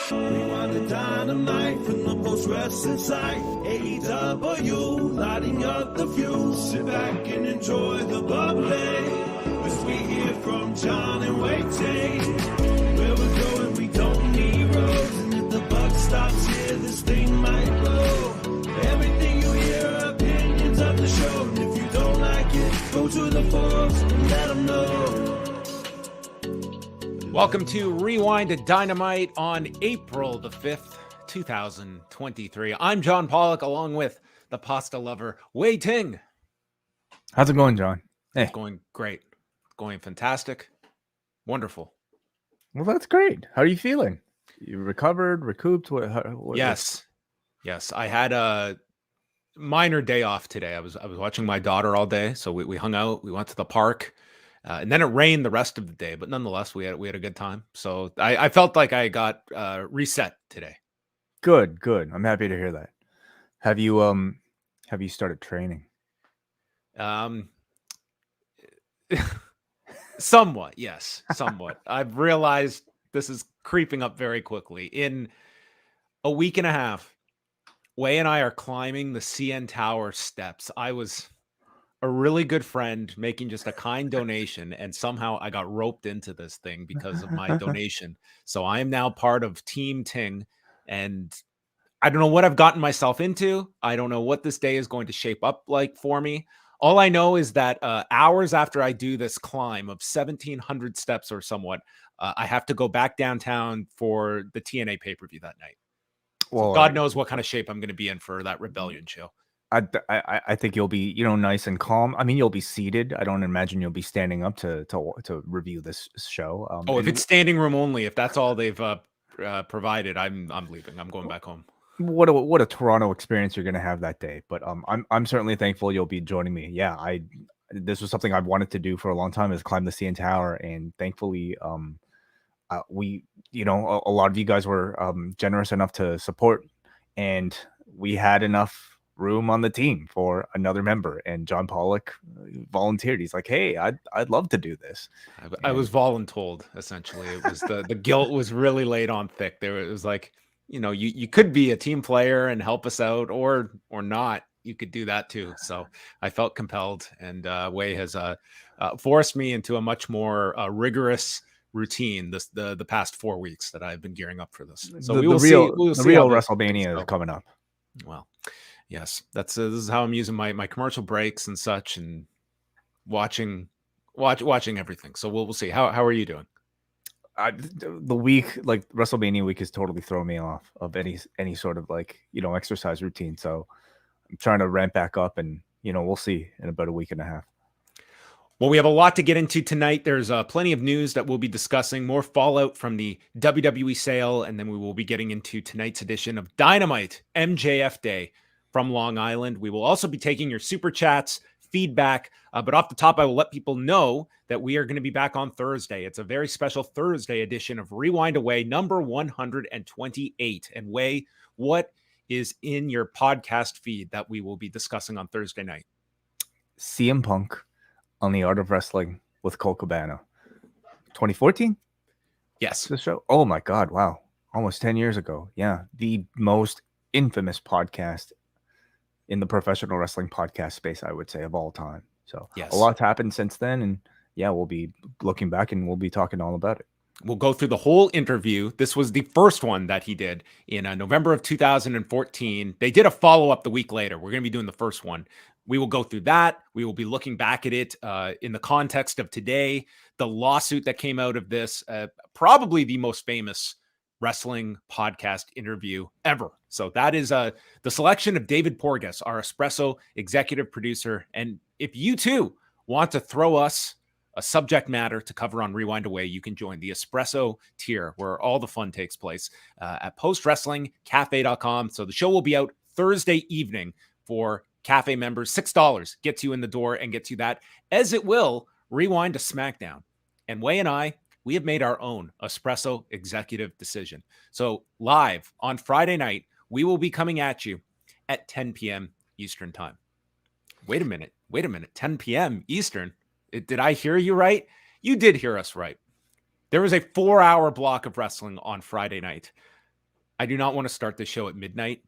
Rewind-A-Dynamite from the post-wrestling site. AEW, lighting up the fuse. Sit back and enjoy the bubbly as we hear from John and Wai Ting. Where we're going, we don't need roads. And if the buck stops here, this thing might blow. Everything you hear are opinions of the show. And if you don't like it, go to the forums and let them know. Welcome to Rewind-A-Dynamite on April the 5th, 2023. I'm John Pollock, along with the pasta lover, Wai Ting. How's it going, John? Hey. It's going great. Going fantastic. Wonderful. Well, that's great. How are you feeling? You recovered, recouped? Yes. I had a minor day off today. I was watching my daughter all day, so we hung out. We went to the park. And then it rained the rest of the day, but nonetheless, we had a good time. So I felt like I got reset today. Good. I'm happy to hear that. Have you started training? Somewhat, yes, somewhat. I've realized this is creeping up very quickly. In a week and a half, Wai and I are climbing the CN Tower steps. I was a really good friend making just a kind donation, and somehow I got roped into this thing because of my donation. So I am now part of Team Ting, and I don't know what I've gotten myself into. I don't know what this day is going to shape up like for me. All I know is that hours after I do this climb of 1,700 steps or somewhat, I have to go back downtown for the TNA pay-per-view that night. Well, so God knows what kind of shape I'm going to be in for that Rebellion show. I think you'll be, nice and calm. I mean, you'll be seated. I don't imagine you'll be standing up to review this show. If it's standing room only, if that's all they've provided, I'm leaving. I'm going back home. What a Toronto experience you're going to have that day. But I'm certainly thankful you'll be joining me. Yeah, this was something I've wanted to do for a long time, is climb the CN Tower, and thankfully, we, a lot of you guys were generous enough to support, and we had enough room on the team for another member, and John Pollock volunteered. He's like, hey, I'd love to do this. I was voluntold, essentially. It was the guilt was really laid on thick. It was like, you could be a team player and help us out, or not. You could do that too. So I felt compelled, and Wai has forced me into a much more rigorous routine the past 4 weeks that I've been gearing up for this. So the real WrestleMania is coming up. Well, yes, this is how I'm using my commercial breaks and such, and watching everything. So we'll see. How are you doing? The week, like WrestleMania week, is totally throwing me off of any sort of exercise routine. So I'm trying to ramp back up, and we'll see in about a week and a half. Well, we have a lot to get into tonight. There's plenty of news that we'll be discussing, more fallout from the WWE sale, and then we will be getting into tonight's edition of Dynamite MJF Day from Long Island. We will also be taking your super chats, feedback, but off the top, I will let people know that we are going to be back on Thursday. It's a very special Thursday edition of Rewind-A-Wai number 128. And Wai, what is in your podcast feed that we will be discussing on Thursday night? CM Punk on the Art of Wrestling with Colt Cabana. 2014? Yes. The show? Oh my God, wow. Almost 10 years ago. Yeah, the most infamous podcast in the professional wrestling podcast space, I would say, of all time. So yes, a lot's happened since then, and yeah, we'll be looking back and we'll be talking all about it. We'll go through the whole interview. This was the first one that he did in November of 2014. They did a follow-up the week later. We're going to be doing the first one. We will go through that. We will be looking back at it in the context of today, the lawsuit that came out of this, probably the most famous wrestling podcast interview ever. So that is the selection of David Porges, our Espresso executive producer. And if you too want to throw us a subject matter to cover on Rewind-A-Wai, you can join the Espresso tier where all the fun takes place at postwrestlingcafe.com. So the show will be out Thursday evening for Cafe members. $6 gets you in the door and gets you that, as it will Rewind-A-SmackDown. And Wai and I, we have made our own Espresso executive decision. So live on Friday night, we will be coming at you at 10 p.m. Eastern time. Wait a minute. 10 p.m. Eastern. Did I hear you right? You did hear us right. There is a 4-hour block of wrestling on Friday night. I do not want to start the show at midnight.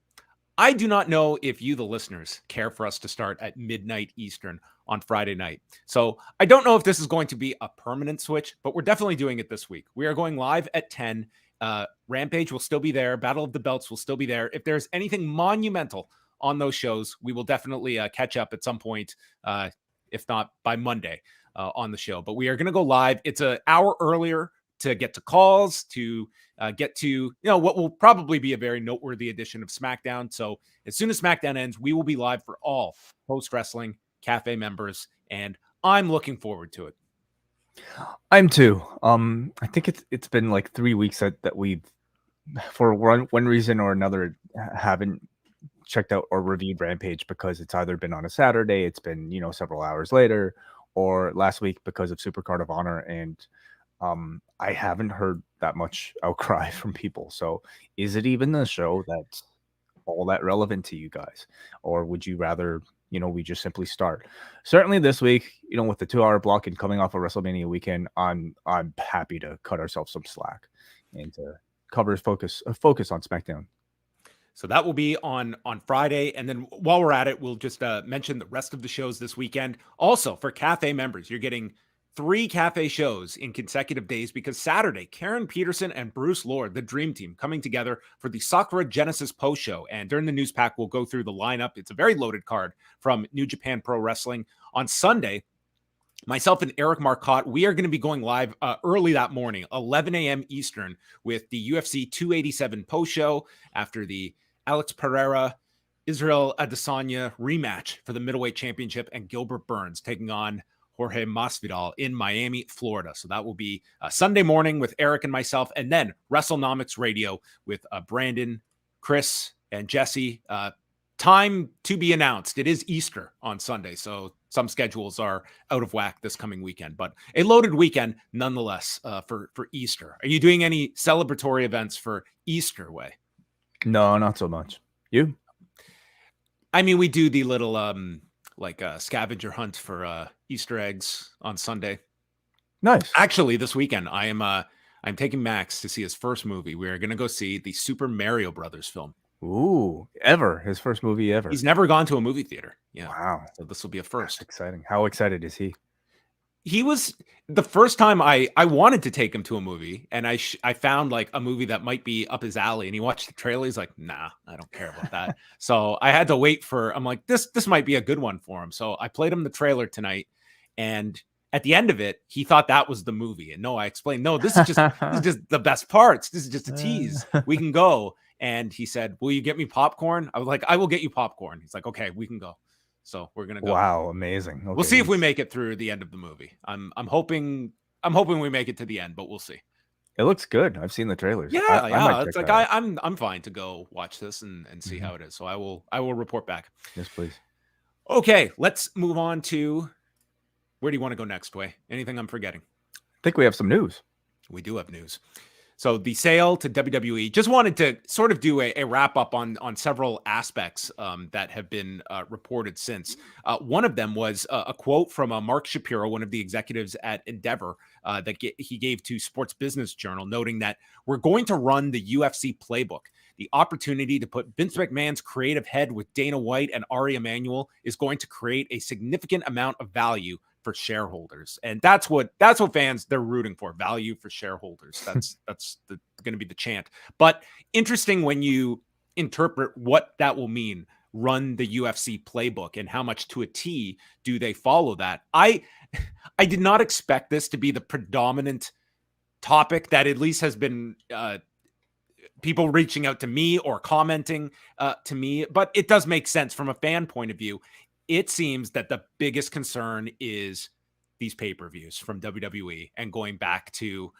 I do not know if you, the listeners, care for us to start at midnight Eastern on Friday night. So I don't know if this is going to be a permanent switch, but we're definitely doing it this week. We are going live at 10. Rampage will still be there. Battle of the Belts will still be there. If there's anything monumental on those shows, we will definitely catch up at some point, if not by Monday on the show. But we are going to go live. It's an hour earlier to get to calls, to get to, what will probably be a very noteworthy edition of SmackDown. So as soon as SmackDown ends, we will be live for all Post-Wrestling Cafe members, and I'm looking forward to it. I'm too. I think it's been like 3 weeks that we've, for one reason or another, haven't checked out or reviewed Rampage, because it's either been on a Saturday, it's been, several hours later, or last week because of Supercard of Honor, and I haven't heard that much outcry from people. So is it even a show that's all that relevant to you guys? Or would you rather, we just simply start? Certainly this week, with the 2-hour block and coming off a WrestleMania weekend, I'm happy to cut ourselves some slack and to cover focus on SmackDown. So that will be on Friday. And then while we're at it, we'll just mention the rest of the shows this weekend. Also, for Cafe members, you're getting 3 Cafe shows in consecutive days, because Saturday, Karen Peterson and Bruce Lord, the Dream Team, coming together for the Sakura Genesis post show. And during the news pack, we'll go through the lineup. It's a very loaded card from New Japan Pro Wrestling. On Sunday, myself and Eric Marcotte, we are going to be going live early that morning, 11 a.m. Eastern, with the UFC 287 post show after the Alex Pereira, Israel Adesanya rematch for the middleweight championship, and Gilbert Burns taking on Jorge Masvidal in Miami, Florida. So that will be Sunday morning with Eric and myself, and then WrestleNomics Radio with Brandon, Chris, and Jesse. Time to be announced. It is Easter on Sunday, so some schedules are out of whack this coming weekend, but a loaded weekend nonetheless for Easter. Are you doing any celebratory events for Easter, Wai? No, not so much. You? I mean, we do the little scavenger hunt for Easter eggs on Sunday. Nice. Actually, this weekend I'm taking Max to see his first movie. We're going to go see the Super Mario Brothers film. Ooh, his first movie ever. He's never gone to a movie theater. Yeah. Wow. So this will be a first. That's exciting. How excited is he? He was the first time I wanted to take him to a movie, and I found like a movie that might be up his alley, and he watched the trailer. He's like, nah, I don't care about that. So I had to wait I'm like, this might be a good one for him. So I played him the trailer tonight, and at the end of it, he thought that was the movie. And no, I explained, no, this is just the best parts. This is just a tease. We can go. And he said, will you get me popcorn? I was like, I will get you popcorn. He's like, okay, we can go. So we're going to go. Wow. Amazing. Okay. We'll see if we make it through the end of the movie. I'm hoping we make it to the end, but we'll see. It looks good. I've seen the trailers. Yeah. It's like, I'm fine to go watch this and see how it is. So I will report back. Yes, please. Okay. Let's move on to, where do you want to go next, Wai? Anything I'm forgetting? I think we have some news. We do have news. So the sale to WWE, just wanted to sort of do a wrap up on several aspects that have been reported since. One of them was a quote from Mark Shapiro, one of the executives at Endeavor, that he gave to Sports Business Journal, noting that we're going to run the UFC playbook. The opportunity to put Vince McMahon's creative head with Dana White and Ari Emanuel is going to create a significant amount of value for shareholders. And that's what fans, they're rooting for, value for shareholders. That's going to be the chant. But interesting when you interpret what that will mean, run the UFC playbook, and how much to a T do they follow that. I did not expect this to be the predominant topic that at least has been people reaching out to me or commenting to me, but it does make sense from a fan point of view. It seems that the biggest concern is these pay-per-views from WWE and going back to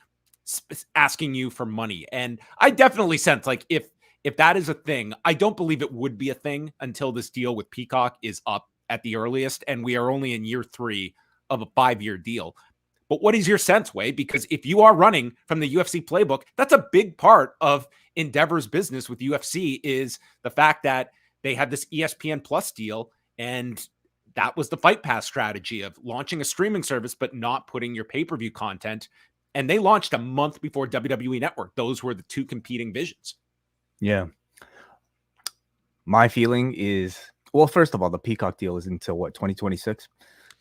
asking you for money. And I definitely sense like if that is a thing, I don't believe it would be a thing until this deal with Peacock is up at the earliest. And we are only in year 3 of a 5-year deal. But what is your sense, Wai? Because if you are running from the UFC playbook, that's a big part of Endeavor's business with UFC, is the fact that they had this ESPN Plus deal. And that was the Fight Pass strategy of launching a streaming service, but not putting your pay-per-view content and they launched a month before WWE Network. Those were the two competing visions. Yeah. My feeling is, well, first of all, the Peacock deal is until what, 2026?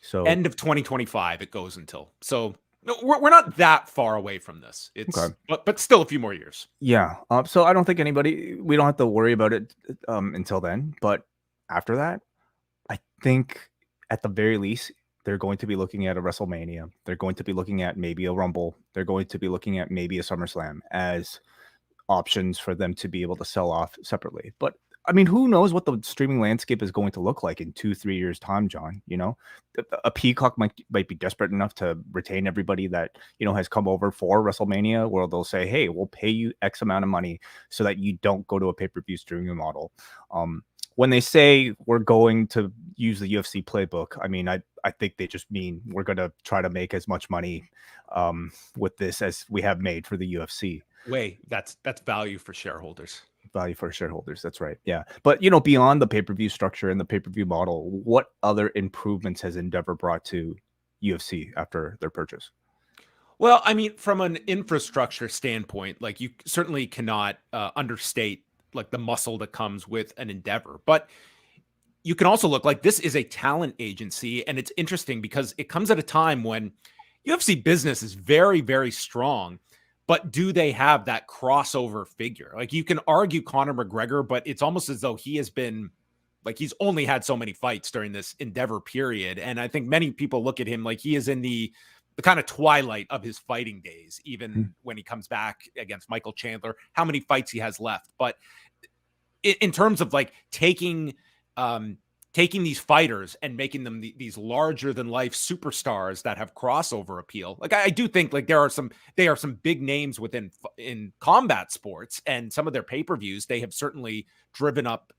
So end of 2025 it goes until. So no, we're not that far away from this. It's Okay. but still a few more years. Yeah. So I don't think we don't have to worry about it until then. But after that, I think at the very least, they're going to be looking at a WrestleMania. They're going to be looking at maybe a Rumble. They're going to be looking at maybe a SummerSlam as options for them to be able to sell off separately. But I mean, who knows what the streaming landscape is going to look like in 2-3 years time, John? You know, a Peacock might be desperate enough to retain everybody that, you know, has come over for WrestleMania, where they'll say, hey, we'll pay you X amount of money so that you don't go to a pay-per-view streaming model. When they say we're going to use the UFC playbook, I mean, I think they just mean we're going to try to make as much money with this as we have made for the UFC. That's value for shareholders. Value for shareholders. That's right. Yeah. But, you know, beyond the pay-per-view structure and the pay-per-view model, what other improvements has Endeavor brought to UFC after their purchase? Well, I mean, from an infrastructure standpoint, like you certainly cannot understate like the muscle that comes with an Endeavor, but you can also look like this is a talent agency. And it's interesting because it comes at a time when UFC business is very, very strong. But do they have that crossover figure? Like you can argue Conor McGregor, but it's almost as though he has been like he's only had so many fights during this Endeavor period. And I think many people look at him like he is in the kind of twilight of his fighting days, even when he comes back against Michael Chandler, how many fights he has left. But in terms of like taking these fighters and making them these larger than life superstars that have crossover appeal. Like I do think like they are some big names in combat sports, and some of their pay-per-views, they have certainly driven up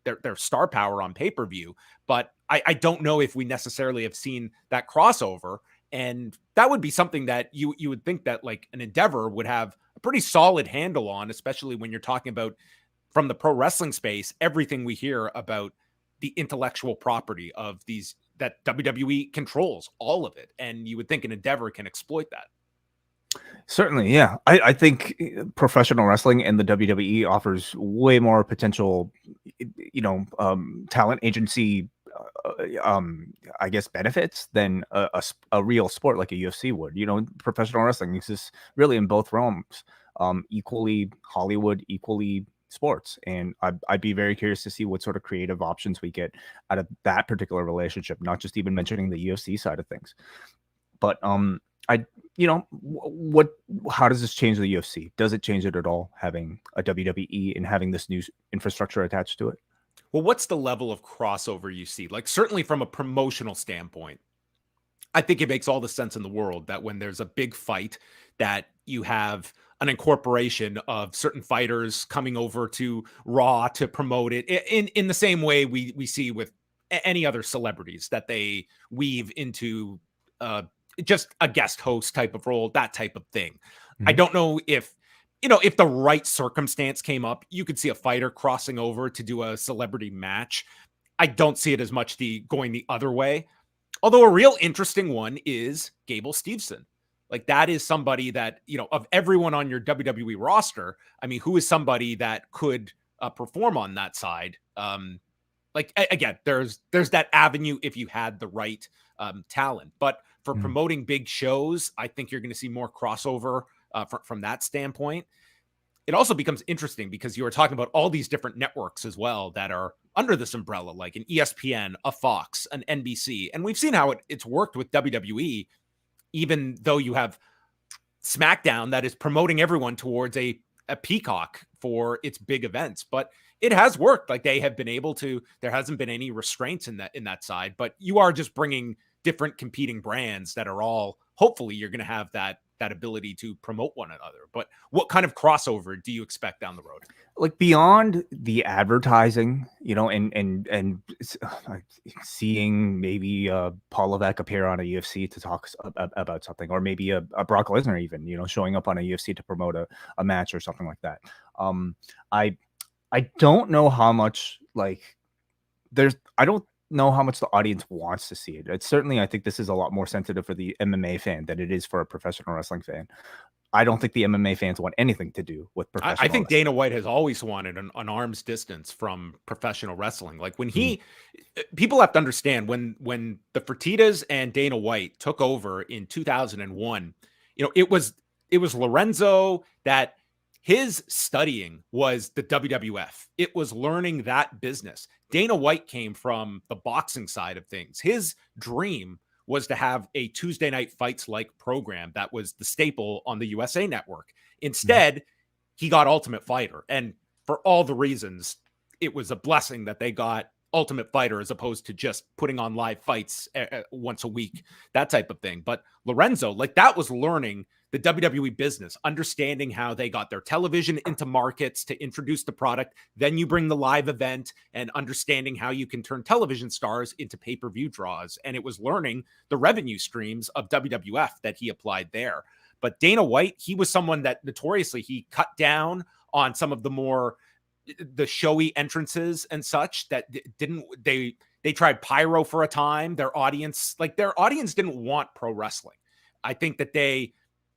their star power on pay-per-view. But I don't know if we necessarily have seen that crossover. And that would be something that you would think that like an Endeavor would have a pretty solid handle on, especially when you're talking about from the pro wrestling space, everything we hear about the intellectual property of these that WWE controls, all of it. And you would think an Endeavor can exploit that. Certainly. Yeah. I think professional wrestling and the WWE offers way more potential, you know, talent agency, I guess benefits than a real sport like a UFC would. You know, professional wrestling exists really in both realms, equally Hollywood, equally sports. And I'd be very curious to see what sort of creative options we get out of that particular relationship, not just even mentioning the UFC side of things. But how does this change the UFC? Does it change it at all, having a WWE and having this new infrastructure attached to it? Well, what's the level of crossover you see? Like certainly from a promotional standpoint, I think it makes all the sense in the world that when there's a big fight that you have an incorporation of certain fighters coming over to Raw to promote it in the same way we see with any other celebrities, that they weave into just a guest host type of role, that type of thing. I don't know if the right circumstance came up, you could see a fighter crossing over to do a celebrity match. I don't see it as much going the other way. Although a real interesting one is Gable Steveson. Like that is somebody that, of everyone on your WWE roster, I mean, who is somebody that could perform on that side? Again, there's that avenue if you had the right talent. But for promoting big shows, I think you're going to see more crossover from that standpoint. It also becomes interesting because you were talking about all these different networks as well that are under this umbrella, like an ESPN, a Fox, an NBC. And we've seen how it's worked with WWE, even though you have SmackDown that is promoting everyone towards a Peacock for its big events. But it has worked. Like they have been able to, there hasn't been any restraints in that side, but you are just bringing different competing brands that are all, hopefully you're going to have that ability to promote one another. But what kind of crossover do you expect down the road? Like beyond the advertising, and seeing maybe Paul Levesque appear on a UFC to talk about something, or maybe a Brock Lesnar even, showing up on a UFC to promote a match or something like that. I don't know how much I don't know how much the audience wants to see it. It's certainly, I think this is a lot more sensitive for the MMA fan than it is for a professional wrestling fan. I don't think the MMA fans want anything to do with professional I think wrestling. Dana White has always wanted an arm's distance from professional wrestling. Like when people have to understand when the Fertittas and Dana White took over in 2001, it was Lorenzo that his studying was the WWF. It was learning that business. Dana White came from the boxing side of things. His dream was to have a Tuesday night fights like program that was the staple on the USA Network. Instead, he got Ultimate Fighter. And for all the reasons, it was a blessing that they got Ultimate Fighter as opposed to just putting on live fights once a week, that type of thing. But Lorenzo, like that was learning the WWE business, understanding how they got their television into markets to introduce the product. Then you bring the live event and understanding how you can turn television stars into pay-per-view draws. And it was learning the revenue streams of WWF that he applied there. But Dana White, he was someone that notoriously he cut down on some of the showy entrances and such that they tried pyro for a time. Their audience didn't want pro wrestling. I think that they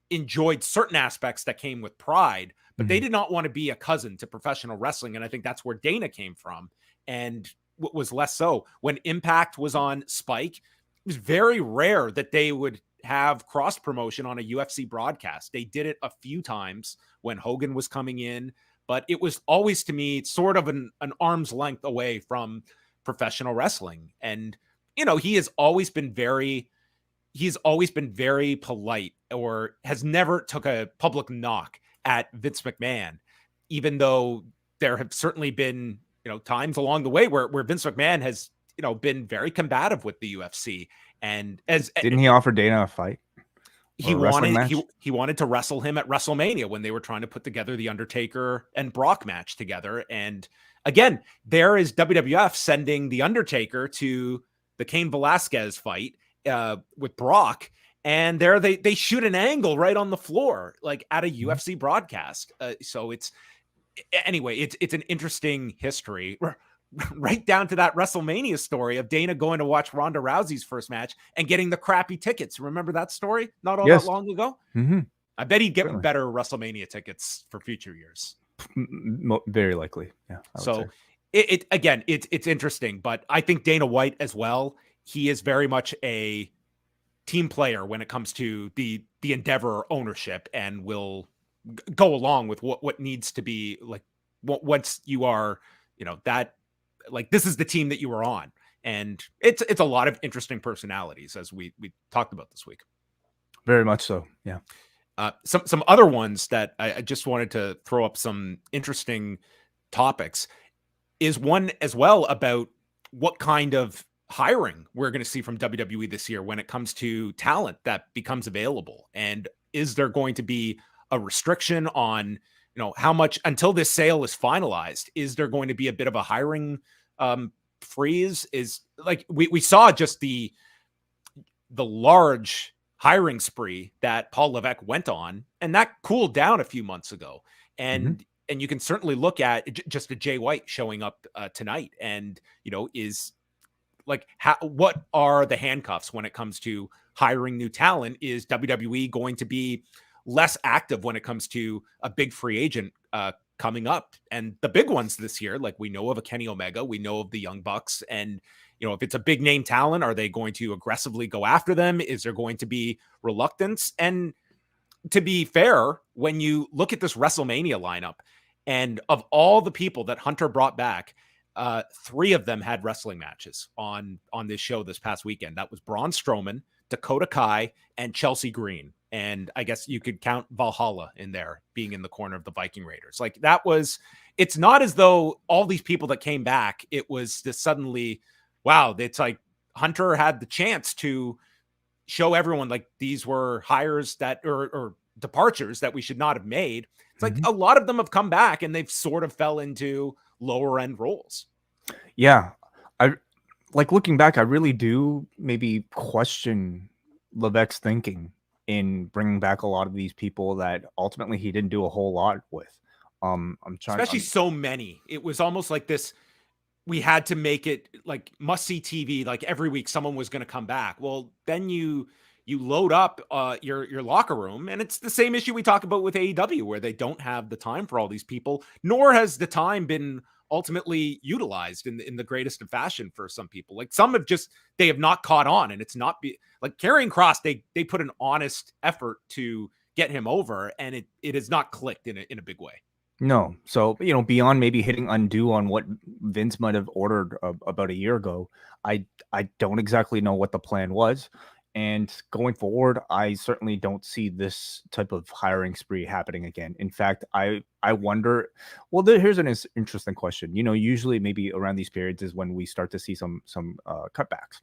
enjoyed certain aspects that came with pride, but they did not want to be a cousin to professional wrestling. And I think that's where Dana came from. And what was less so when Impact was on Spike, it was very rare that they would have cross promotion on a UFC broadcast. They did it a few times when Hogan was coming in, but it was always to me sort of an arm's length away from professional wrestling. And, he has always been very polite, or has never took a public knock at Vince McMahon, even though there have certainly been, times along the way where Vince McMahon has, been very combative with the UFC. And didn't he offer Dana a fight? He wanted to wrestle him at WrestleMania when they were trying to put together the Undertaker and Brock match together. And again, there is WWF sending the Undertaker to the Cain Velasquez fight with Brock, and there they shoot an angle right on the floor, like at a UFC broadcast. So it's an interesting history, right down to that WrestleMania story of Dana going to watch Ronda Rousey's first match and getting the crappy tickets. Remember that story? Not all that long ago. I bet he'd get better WrestleMania tickets for future years. Very likely. Yeah. So it's interesting, but I think Dana White as well, he is very much a team player when it comes to the Endeavor ownership, and will go along with what needs to be, like once you are, that, like, this is the team that you were on. And it's a lot of interesting personalities, as we talked about this week. Very much so. Yeah. Some other ones that I just wanted to throw up some interesting topics is one as well about what kind of hiring we're going to see from WWE this year when it comes to talent that becomes available. And is there going to be a restriction on, how much until this sale is finalized? Is there going to be a bit of a hiring freeze? Is like we saw just the large hiring spree that Paul Levesque went on, and that cooled down a few months ago. And you can certainly look at just a Jay White showing up tonight, and is like, what are the handcuffs when it comes to hiring new talent? Is WWE going to be less active when it comes to a big free agent coming up? And the big ones this year, like we know of a Kenny Omega, we know of the Young Bucks, and if it's a big name talent, are they going to aggressively go after them? Is there going to be reluctance? And to be fair, when you look at this WrestleMania lineup, and of all the people that Hunter brought back, 3 of them had wrestling matches on this show this past weekend. That was Braun Strowman, Dakota Kai, and Chelsea Green. And I guess you could count Valhalla in there, being in the corner of the Viking Raiders. Like, it's not as though all these people that came back, it was this suddenly, wow, it's like Hunter had the chance to show everyone like these were hires that or departures that we should not have made. It's like a lot of them have come back and they've sort of fell into lower end roles. Yeah. I like looking back, I really do maybe question Levesque's thinking in bringing back a lot of these people that ultimately he didn't do a whole lot with. I'm trying, especially so many. It was almost like this. we had to make it like must-see TV, like every week someone was going to come back. Well, then you load up your locker room, and it's the same issue we talk about with AEW, where they don't have the time for all these people, nor has the time been ultimately utilized in the greatest of fashion for some people. Like some have just, they have not caught on, and it's not like Karrion Kross, they put an honest effort to get him over, and it has not clicked in a big way. No. So, beyond maybe hitting undo on what Vince might have ordered about a year ago, I don't exactly know what the plan was. And going forward, I certainly don't see this type of hiring spree happening again. In fact, I wonder, well, here's an interesting question. Usually maybe around these periods is when we start to see some cutbacks.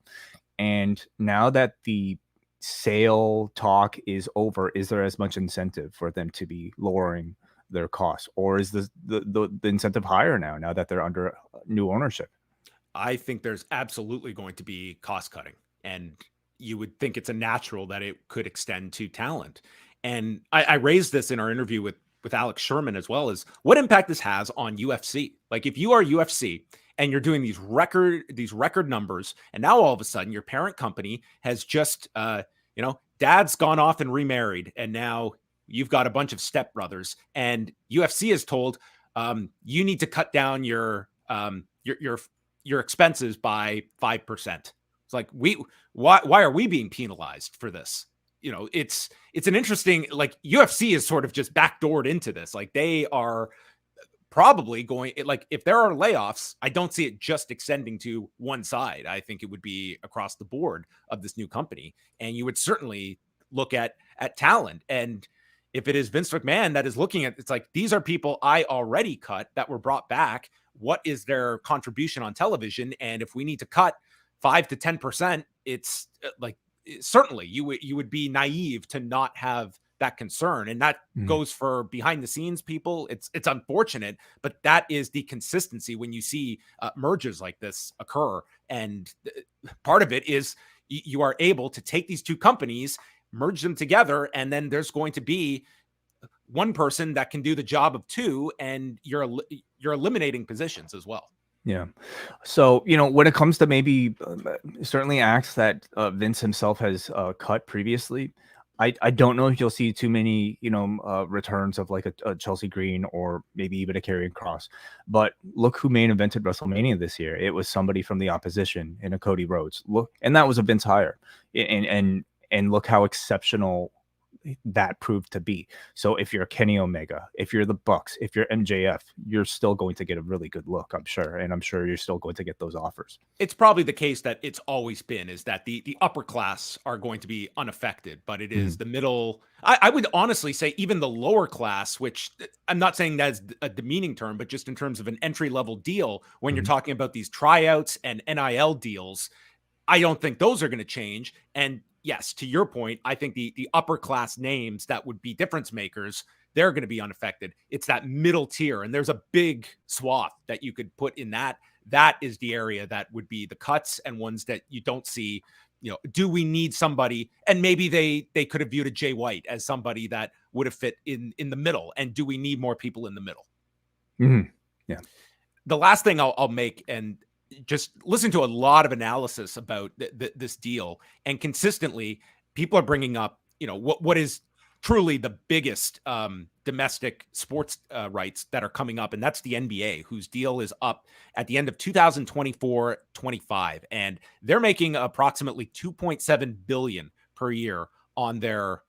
And now that the sale talk is over, is there as much incentive for them to be lowering their costs, or is the incentive higher now that they're under new ownership? I think there's absolutely going to be cost cutting, and you would think it's a natural that it could extend to talent. And I raised this in our interview with Alex Sherman as well, as what impact this has on UFC. Like if you are UFC and you're doing these record numbers, and now all of a sudden your parent company has just dad's gone off and remarried, and now you've got a bunch of stepbrothers, and UFC is told you need to cut down your expenses by 5%. It's like, why are we being penalized for this? It's an interesting, like UFC is sort of just backdoored into this. Like they are probably going, like if there are layoffs, I don't see it just extending to one side. I think it would be across the board of this new company, and you would certainly look at talent. And if it is Vince McMahon that is looking at, it's like, these are people I already cut that were brought back. What is their contribution on television? And if we need to cut 5 to 10%, it's like, certainly you would be naive to not have that concern. And that goes for behind the scenes people. It's unfortunate, but that is the consistency when you see mergers like this occur. And part of it is you are able to take these two companies, merge them together, and then there's going to be one person that can do the job of two, and you're eliminating positions as well. Yeah. So, when it comes to maybe certainly acts that Vince himself has cut previously, I don't know if you'll see too many, returns of like a Chelsea Green or maybe even a Karrion Kross. But look who main evented WrestleMania this year. It was somebody from the opposition in a Cody Rhodes. Look, and that was a Vince hire. And look how exceptional that proved to be. So if you're Kenny Omega, if you're the Bucks, if you're MJF, you're still going to get a really good look, I'm sure. And I'm sure you're still going to get those offers. It's probably the case that it's always been, is that the upper class are going to be unaffected, but it is the middle. I would honestly say even the lower class, which I'm not saying that's a demeaning term, but just in terms of an entry-level deal, when you're talking about these tryouts and NIL deals, I don't think those are going to change. And yes, to your point, I think the upper class names that would be difference makers, they're going to be unaffected. It's that middle tier, and there's a big swath that you could put in that. That is the area that would be the cuts, and ones that you don't see. Do we need somebody? And maybe they could have viewed a Jay White as somebody that would have fit in the middle. And do we need more people in the middle? Yeah. The last thing I'll make, and just listen to a lot of analysis about this deal, and consistently people are bringing up, what is truly the biggest domestic sports rights that are coming up. And that's the NBA, whose deal is up at the end of 2024-25. And they're making approximately $2.7 billion per year on their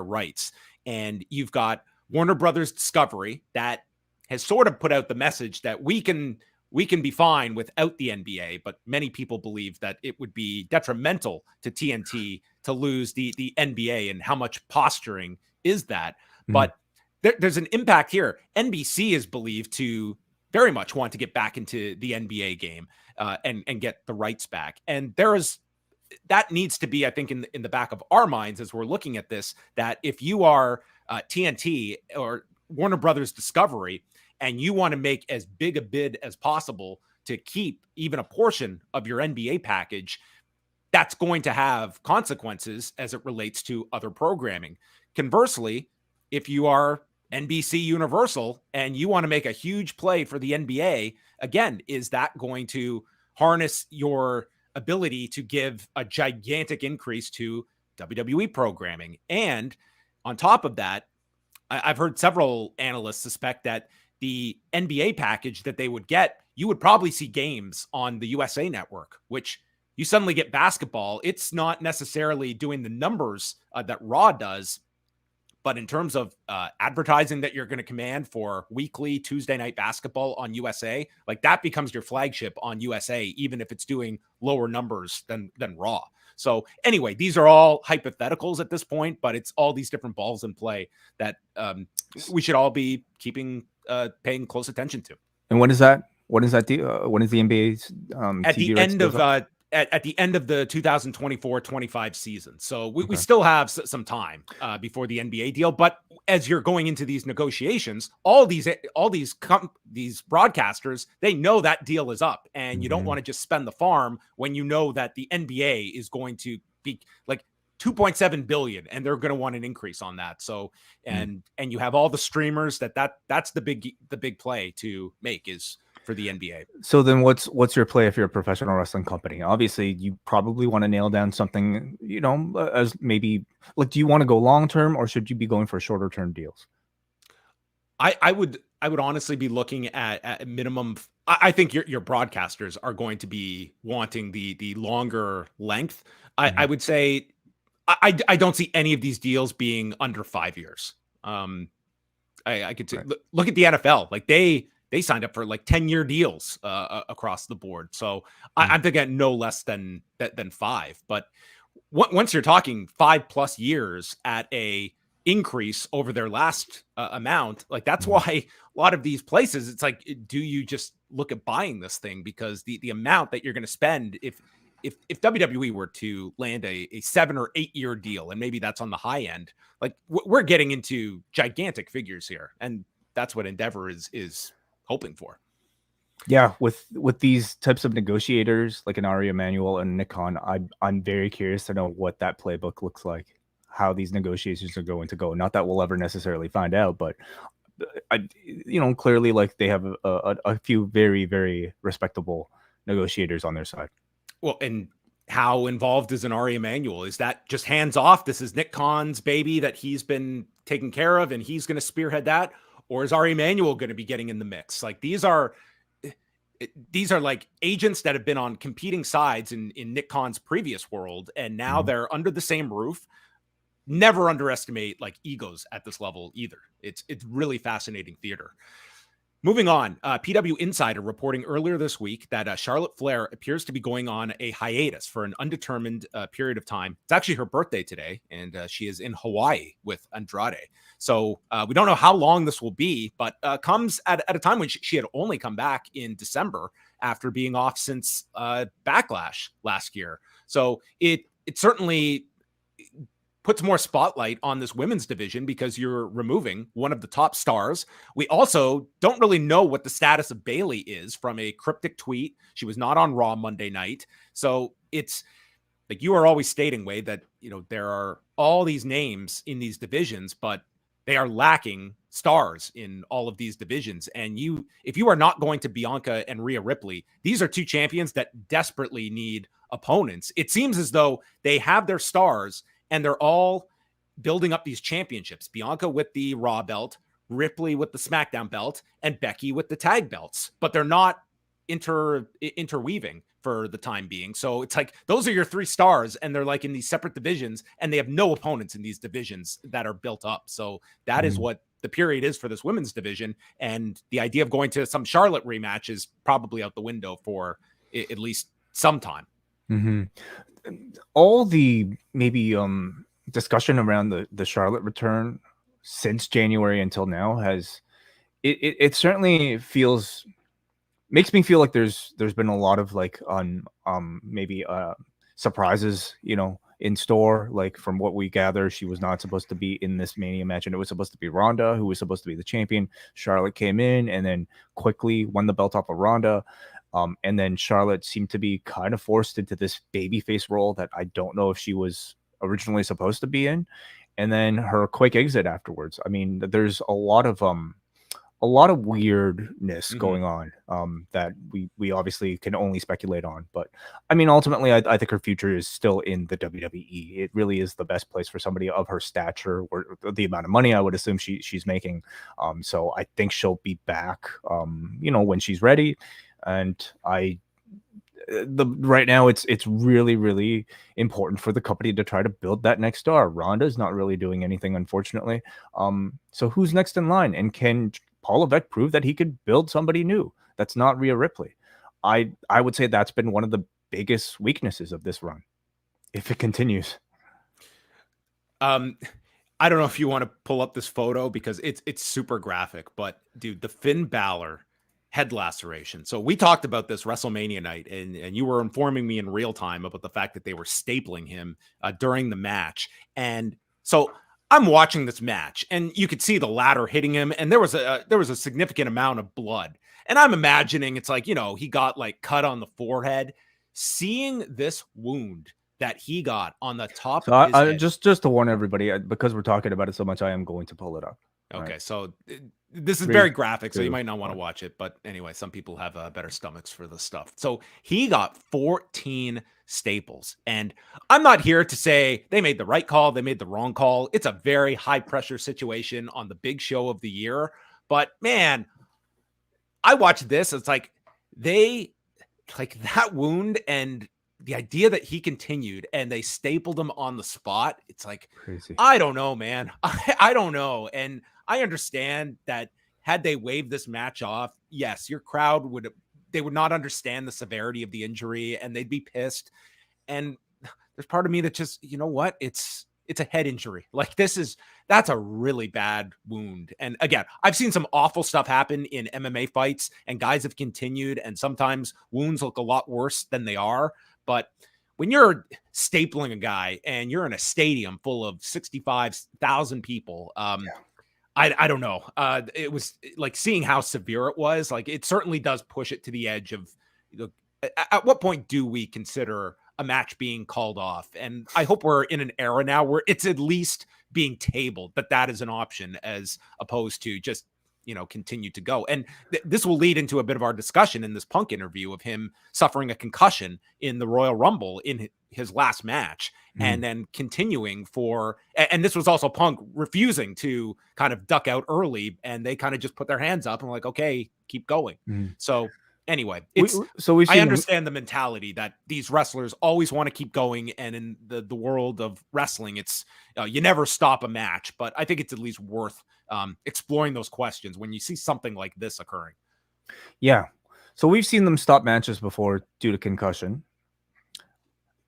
rights. And you've got Warner Brothers Discovery that has sort of put out the message that we can be fine without the NBA, but many people believe that it would be detrimental to TNT to lose the NBA, and how much posturing is that. But there's an impact here. NBC is believed to very much want to get back into the NBA game and get the rights back. And that needs to be, I think, in the back of our minds as we're looking at this, that if you are TNT or Warner Brothers Discovery, and you want to make as big a bid as possible to keep even a portion of your NBA package, that's going to have consequences as it relates to other programming. Conversely, if you are NBC Universal and you want to make a huge play for the NBA, again, is that going to harness your ability to give a gigantic increase to WWE programming? And on top of that, I've heard several analysts suspect that the NBA package that they would get, you would probably see games on the USA Network, which you suddenly get basketball. It's not necessarily doing the numbers that Raw does, but in terms of advertising that you're going to command for weekly Tuesday night basketball on USA, like that becomes your flagship on USA, even if it's doing lower numbers than Raw. So anyway, these are all hypotheticals at this point, but it's all these different balls in play that we should all be paying close attention to. And when is that? When is that? When is the NBA's at TV the end of at the end of the 2024-25 season? So we still have some time before the NBA deal. But as you're going into these negotiations, all these broadcasters, they know that deal is up, and you don't want to just spend the farm when you know that the NBA is going to be like 2.7 billion, and they're going to want an increase on that. So and you have all the streamers that's the big play to make is for the NBA. So then what's your play if you're a professional wrestling company? Obviously, you probably want to nail down something, as maybe like, do you want to go long term or should you be going for shorter term deals? I would honestly be looking at minimum. I think your broadcasters are going to be wanting the longer length. I would say I don't see any of these deals being under 5 years. I could look at the NFL. Like they signed up for like 10-year deals across the board. So I'm thinking no less than 5. But once you're talking 5+ years at a increase over their last amount, like that's why a lot of these places, it's like, do you just look at buying this thing? Because the amount that you're going to spend, if WWE were to land a 7 or 8 year deal, and maybe that's on the high end, like we're getting into gigantic figures here. And that's what Endeavor is hoping for. Yeah, with these types of negotiators like an Ari Emanuel and Nick Khan, I'm very curious to know what that playbook looks like, how these negotiations are going to go. Not that we'll ever necessarily find out, but clearly, like, they have a few very, very respectable negotiators on their side. Well, and how involved is an Ari Emanuel? Is that just hands off? This is Nick Khan's baby that he's been taking care of, and he's going to spearhead that? Or is Ari Emanuel going to be getting in the mix? Like these are like agents that have been on competing sides in Nick Khan's previous world, and now they're under the same roof. Never underestimate like egos at this level either. It's really fascinating theater. Moving on, PW Insider reporting earlier this week that Charlotte Flair appears to be going on a hiatus for an undetermined period of time. It's actually her birthday today, and she is in Hawaii with Andrade. So we don't know how long this will be, but comes at a time when she had only come back in December after being off since Backlash last year. So it certainly puts more spotlight on this women's division because you're removing one of the top stars. We also don't really know what the status of Bayley is from a cryptic tweet. She was not on Raw Monday night. So it's like you are always stating, Wade, that there are all these names in these divisions, but they are lacking stars in all of these divisions. And if you are not going to Bianca and Rhea Ripley, these are two champions that desperately need opponents. It seems as though they have their stars and they're all building up these championships. Bianca with the Raw belt, Ripley with the SmackDown belt, and Becky with the tag belts. But they're not interweaving for the time being. So it's like those are your 3 stars, and they're like in these separate divisions, and they have no opponents in these divisions that are built up. So that is what the period is for this women's division. And the idea of going to some Charlotte rematch is probably out the window for at least some time. All the maybe discussion around the Charlotte return since January until now has it certainly makes me feel like there's been a lot of like maybe surprises in store. Like from what we gather, she was not supposed to be in this Mania match, and it was supposed to be Ronda who was supposed to be the champion. Charlotte came in and then quickly won the belt off of Ronda. And then Charlotte seemed to be kind of forced into this babyface role that I don't know if she was originally supposed to be in. and then her quick exit afterwards. I mean, there's a lot of weirdness going on that we obviously can only speculate on. But I mean, ultimately, I think her future is still in the WWE. It really is the best place for somebody of her stature, or the amount of money I would assume she's making. So I think she'll be back, when she's ready. And right now it's really, really important for the company to try to build that next star. Ronda's not really doing anything, unfortunately. So who's next in line? And can Paul Levesque proved that he could build somebody new that's not Rhea Ripley? I would say that's been one of the biggest weaknesses of this run, if it continues. I don't know if you want to pull up this photo because it's super graphic, but dude, the Finn Balor head laceration. So we talked about this WrestleMania night, and you were informing me in real time about the fact that they were stapling him during the match. And so I'm watching this match, and you could see the ladder hitting him, and there was a significant amount of blood. And I'm imagining it's like, he got like cut on the forehead. Seeing this wound that he got on the top of his head. Just to warn everybody, because we're talking about it so much, I am going to pull it up. Okay, right. So this is very graphic, so you might not want to watch it. But anyway, some people have better stomachs for this stuff. So he got 14 staples. And I'm not here to say they made the right call, they made the wrong call. It's a very high pressure situation on the big show of the year. But man, I watched this. It's like that wound and the idea that he continued and they stapled him on the spot. It's like, crazy. I don't know, man. I don't know. And I understand that had they waved this match off, yes, your crowd would not understand the severity of the injury and they'd be pissed. And there's part of me that just, you know what? It's a head injury. Like that's a really bad wound. And again, I've seen some awful stuff happen in MMA fights and guys have continued. And sometimes wounds look a lot worse than they are. But when you're stapling a guy and you're in a stadium full of 65,000 people, I don't know. It was like seeing how severe it was. Like it certainly does push it to the edge of, at what point do we consider a match being called off? And I hope we're in an era now where it's at least being tabled, but that is an option as opposed to just, continue to go. And this will lead into a bit of our discussion in this Punk interview of him suffering a concussion in the Royal Rumble in his last match and then continuing and this was also Punk refusing to kind of duck out early and they kind of just put their hands up and were like, okay, keep going. So anyway, I understand the mentality that these wrestlers always want to keep going. And in the world of wrestling, it's you never stop a match, but I think it's at least worth exploring those questions when you see something like this occurring. Yeah. So we've seen them stop matches before due to concussion.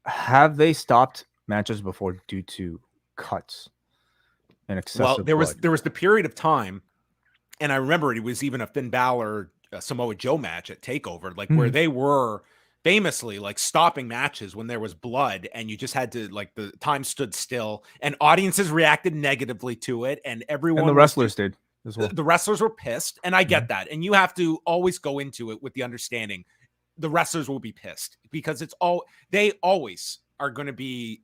Have they stopped matches before due to cuts and excessive blood? There was the period of time, and I remember it was even a Finn Balor Samoa Joe match at TakeOver, like where they were famously like stopping matches when there was blood and you just had to like the time stood still and audiences reacted negatively to it and everyone and the wrestlers did as well. The wrestlers were pissed and I get that. And you have to always go into it with the understanding the wrestlers will be pissed because they always are going to be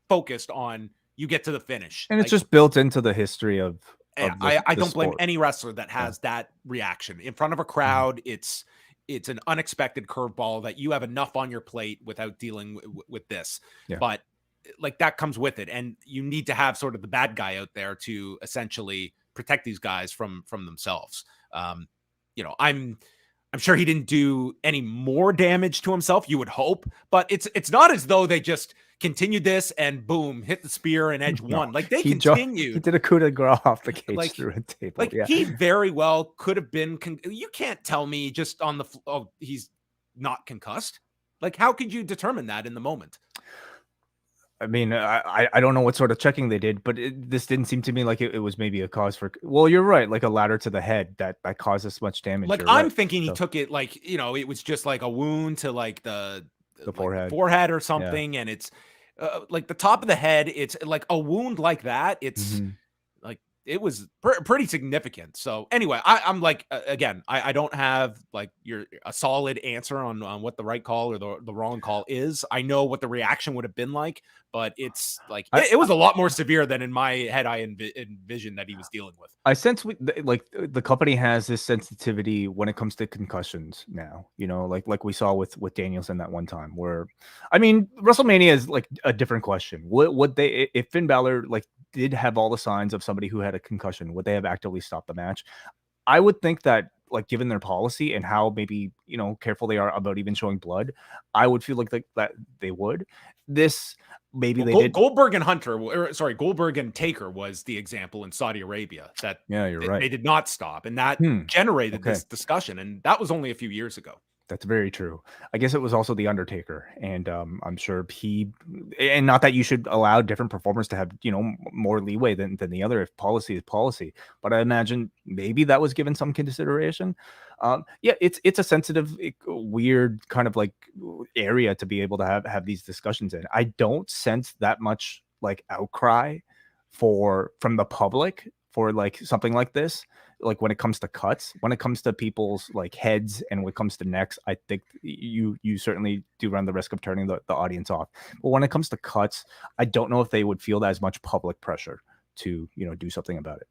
focused on you get to the finish. And it's just built into the history of I don't blame any wrestler that has that reaction in front of a crowd. It's an unexpected curveball that you have enough on your plate without dealing with this. But like that comes with it. And you need to have sort of the bad guy out there to essentially protect these guys from themselves. I'm sure he didn't do any more damage to himself, you would hope, but it's not as though they just continued this and boom, hit the spear and Edge won. Like they continued. He did a coup de grace off the cage through a table. Like he very well could have been. You can't tell me just on he's not concussed. Like how could you determine that in the moment? I mean, I don't know what sort of checking they did, but this didn't seem to me like it was maybe a cause for. Well, you're right, like a ladder to the head that caused this much damage. Like I'm thinking he took it like it was just like a wound to like the forehead or something, and it's like the top of the head. It's like a wound like that. It's like it was pretty significant. So anyway, I'm like, again, I don't have like a solid answer on what the right call or the wrong call is. I know what the reaction would have been like, but it's like it was a lot more severe than in my head I envisioned that he was dealing with. I sense the company has this sensitivity when it comes to concussions now, like we saw with Danielson that one time where, I mean, WrestleMania is like a different question. Would they, if Finn Balor like did have all the signs of somebody who had a concussion, would they have actively stopped the match? I would think that, like, given their policy and how maybe, careful they are about even showing blood, I would feel like that they would. This maybe they did. Goldberg and Goldberg and Taker was the example in Saudi Arabia that you're right. They did not stop, and that generated this discussion, and that was only a few years ago. That's very true. I guess it was also The Undertaker, and I'm sure and not that you should allow different performers to have, more leeway than the other if policy is policy, but I imagine maybe that was given some consideration. It's a sensitive, weird kind of like area to be able to have these discussions in. I don't sense that much like outcry from the public for like something like this. Like when it comes to cuts, when it comes to people's like heads, and when it comes to necks, I think you certainly do run the risk of turning the audience off. But when it comes to cuts, I don't know if they would feel as much public pressure to do something about it.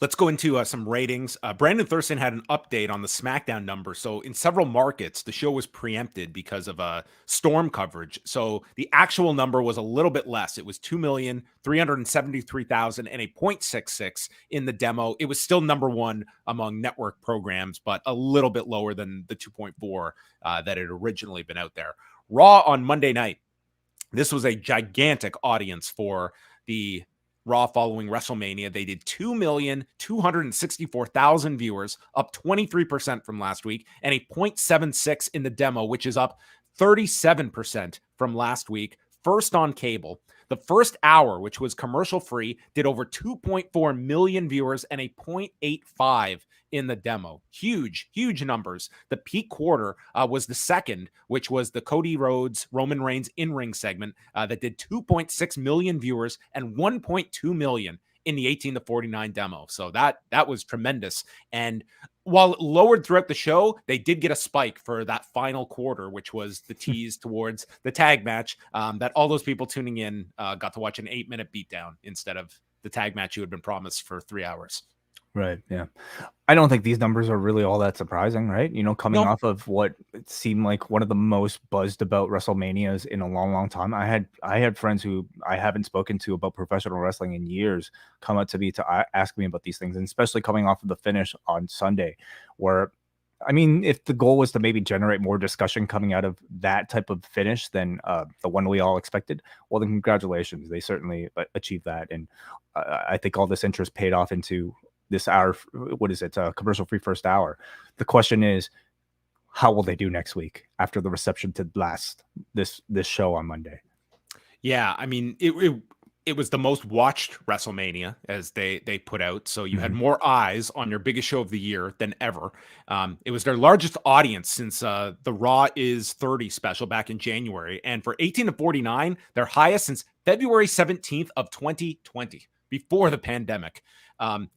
Let's go into some ratings. Brandon Thurston had an update on the SmackDown number. So in several markets, the show was preempted because of storm coverage. So the actual number was a little bit less. It was 2,373,000 and a 0.66 in the demo. It was still number one among network programs, but a little bit lower than the 2.4 that had originally been out there. Raw on Monday night. This was a gigantic audience for the Raw following WrestleMania. They did 2,264,000 viewers, up 23% from last week, and a 0.76 in the demo, which is up 37% from last week. First on cable. The first hour, which was commercial free, did over 2.4 million viewers and a 0.85 in the demo. Huge numbers. The peak quarter was the second, which was the Cody Rhodes, Roman Reigns in-ring segment that did 2.6 million viewers and 1.2 million in the 18 to 49 demo. So that was tremendous. And while it lowered throughout the show, they did get a spike for that final quarter, which was the tease towards the tag match that all those people tuning in got to watch an 8-minute beatdown instead of the tag match you had been promised for 3 hours. Right. Yeah. I don't think these numbers are really all that surprising, right? Coming off of what it seemed like one of the most buzzed about WrestleManias in a long, long time. I had friends who I haven't spoken to about professional wrestling in years come up to me to ask me about these things, and especially coming off of the finish on Sunday, where, I mean, if the goal was to maybe generate more discussion coming out of that type of finish than the one we all expected, well, then congratulations. They certainly achieved that. And I think all this interest paid off into this hour. What is it? Commercial-free first hour. The question is, how will they do next week after the reception to this show on Monday? Yeah, I mean, it was the most watched WrestleMania, as they put out. So you had more eyes on your biggest show of the year than ever. It was their largest audience since the Raw is 30 special back in January. And for 18 to 49, their highest since February 17th of 2020, before the pandemic.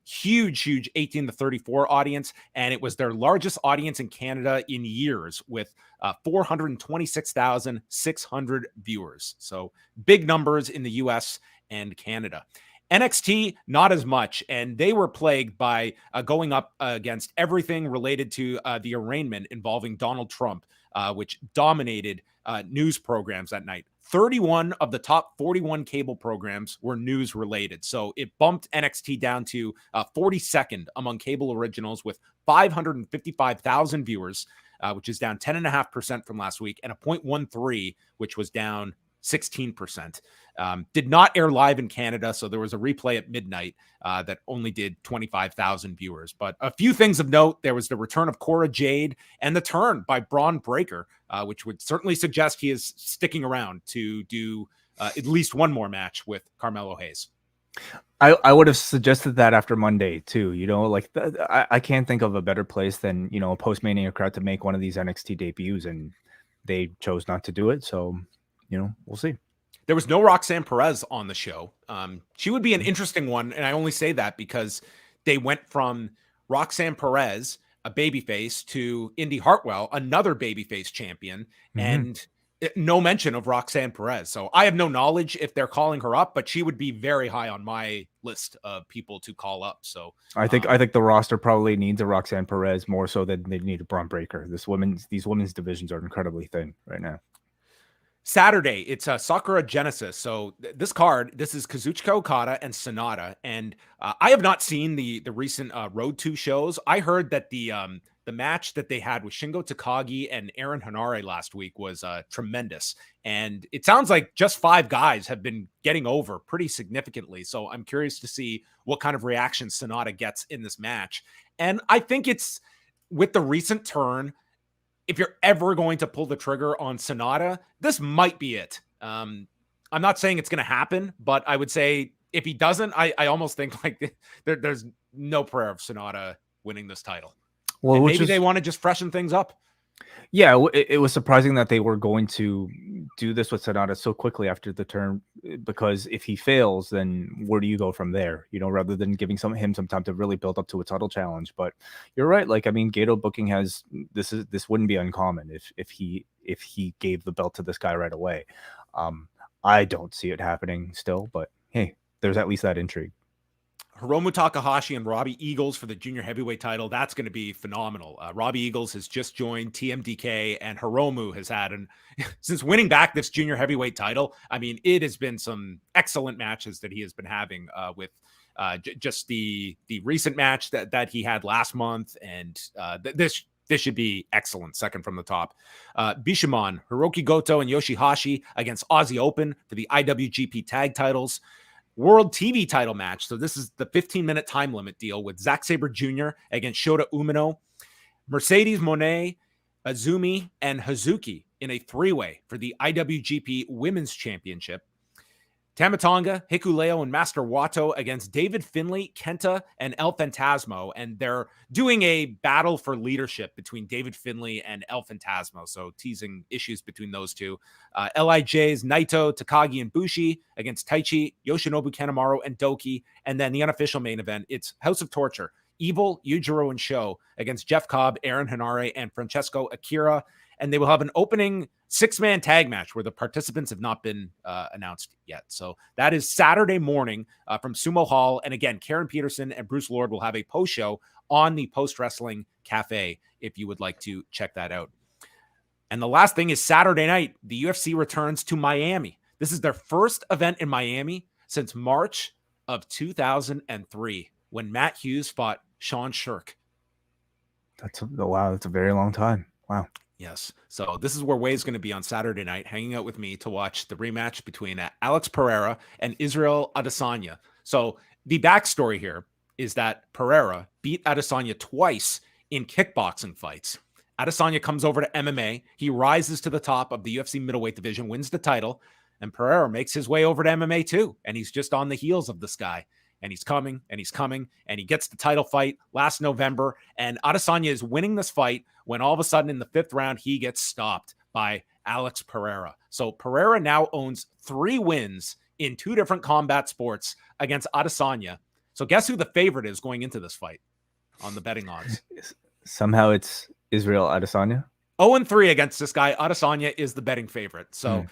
Huge 18 to 34 audience. And it was their largest audience in Canada in years with 426,600 viewers. So big numbers in the US and Canada. NXT, not as much. And they were plagued by going up against everything related to the arraignment involving Donald Trump, which dominated news programs that night. 31 of the top 41 cable programs were news related. So it bumped NXT down to 42nd among cable originals with 555,000 viewers, which is down 10.5% from last week, and a 0.13, which was down 16%. Did not air live in Canada, so there was a replay at midnight that only did 25,000 viewers. But a few things of note: there was the return of Cora Jade and the turn by Braun Breaker, which would certainly suggest he is sticking around to do at least one more match with Carmelo Hayes. I would have suggested that after Monday too. I can't think of a better place than a post-Mania crowd to make one of these NXT debuts, and they chose not to do it. So we'll see. There was no Roxanne Perez on the show. She would be an interesting one, and I only say that because they went from Roxanne Perez, a babyface, to Indy Hartwell, another babyface champion, and no mention of Roxanne Perez. So I have no knowledge if they're calling her up, but she would be very high on my list of people to call up. So I think the roster probably needs a Roxanne Perez more so than they need a Braun Breaker. These women's divisions are incredibly thin right now. Saturday, it's a Sakura Genesis. So this card, this is Kazuchika Okada and Sonata. And I have not seen the recent Road 2 shows. I heard that the match that they had with Shingo Takagi and Aaron Hanare last week was tremendous. And it sounds like just 5 guys have been getting over pretty significantly. So I'm curious to see what kind of reaction Sonata gets in this match. And I think it's with the recent turn, if you're ever going to pull the trigger on Sonata, this might be it. I'm not saying it's going to happen, but I would say if he doesn't, I almost think like there's no prayer of Sonata winning this title. Well, maybe they want to just freshen things up. Yeah, it was surprising that they were going to do this with Sonata so quickly after the turn, because if he fails, then where do you go from there? You know, rather than giving him some time to really build up to a title challenge. But you're right. Like, I mean, Gato booking has this wouldn't be uncommon if he gave the belt to this guy right away. I don't see it happening still, but hey, there's at least that intrigue. Hiromu Takahashi and Robbie Eagles for the junior heavyweight title. That's going to be phenomenal. Robbie Eagles has just joined TMDK, and Hiromu has had since winning back this junior heavyweight title. I mean, it has been some excellent matches that he has been having with just the recent match that he had last month. And this should be excellent. Second from the top. Bishamon, Hiroki Goto, and Yoshihashi against Aussie Open for the IWGP tag titles. World TV title match. So this is the 15-minute time limit deal with Zack Sabre Jr. against Shota Umino, Mercedes Moné, Azumi, and Hazuki in a 3-way for the IWGP Women's Championship. Tamatonga, Hikuleo, and Master Wato against David Finlay, Kenta, and El Phantasmo. And they're doing a battle for leadership between David Finlay and El Phantasmo. So teasing issues between those two. LIJ's Naito, Takagi, and Bushi against Taichi, Yoshinobu Kanemaru, and Doki. And then the unofficial main event, it's House of Torture, Evil, Yujiro, and Sho against Jeff Cobb, Aaron Hanare, and Francesco Akira. And they will have an opening 6-man tag match where the participants have not been announced yet. So that is Saturday morning from Sumo Hall. And again, Karen Peterson and Bruce Lord will have a post show on the Post Wrestling Cafe if you would like to check that out. And the last thing is Saturday night, the UFC returns to Miami. This is their first event in Miami since March of 2003 when Matt Hughes fought Sean Shirk. That's a very long time. Wow. Yes. So this is where Wai's going to be on Saturday night, hanging out with me to watch the rematch between Alex Pereira and Israel Adesanya. So the backstory here is that Pereira beat Adesanya twice in kickboxing fights. Adesanya comes over to MMA. He rises to the top of the UFC middleweight division, wins the title, and Pereira makes his way over to MMA too. And he's just on the heels of this guy. And he's coming, and he gets the title fight last November. And Adesanya is winning this fight when all of a sudden in the 5th round, he gets stopped by Alex Pereira. So Pereira now owns 3 wins in 2 different combat sports against Adesanya. So guess who the favorite is going into this fight on the betting odds? Somehow it's Israel Adesanya. 0-3 against this guy. Adesanya is the betting favorite. So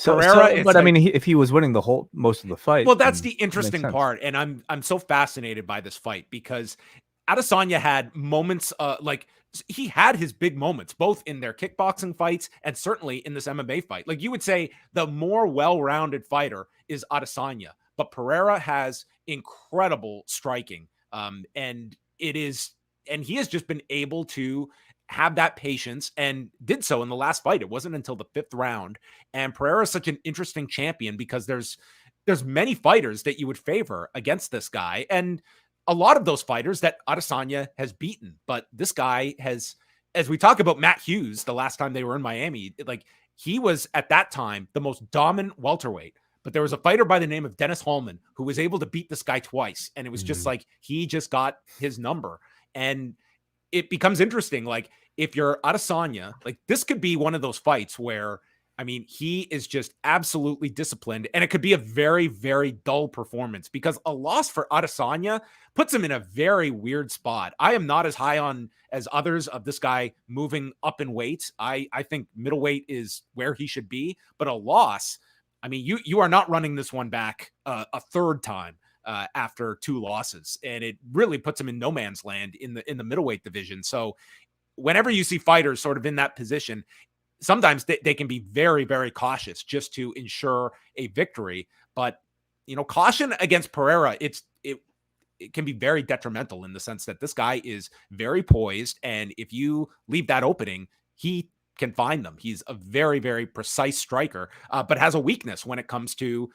Pereira, but I mean, if he was winning most of the fight. Well, that's the interesting part. And I'm so fascinated by this fight because Adesanya had moments like he had his big moments, both in their kickboxing fights and certainly in this MMA fight. Like you would say the more well-rounded fighter is Adesanya, but Pereira has incredible striking. And he has just been able to have that patience and did so in the last fight. It wasn't until the 5th round. And Pereira is such an interesting champion because there's many fighters that you would favor against this guy. And a lot of those fighters that Adesanya has beaten, but this guy has, as we talk about Matt Hughes, the last time they were in Miami, like he was at that time the most dominant welterweight, but there was a fighter by the name of Dennis Hallman who was able to beat this guy twice. And it was just like, he just got his number. And it becomes interesting. Like if you're Adesanya, like this could be one of those fights where I mean, he is just absolutely disciplined, and it could be a very, very dull performance because a loss for Adesanya puts him in a very weird spot. I am not as high on as others of this guy moving up in weight. I think middleweight is where he should be, but a loss, I mean, you are not running this one back a third time after 2 losses, and it really puts him in no man's land in the middleweight division. So whenever you see fighters sort of in that position, sometimes they can be very, very cautious just to ensure a victory. But, caution against Pereira, it can be very detrimental in the sense that this guy is very poised. And if you leave that opening, he can find them. He's a very, very precise striker, but has a weakness when it comes to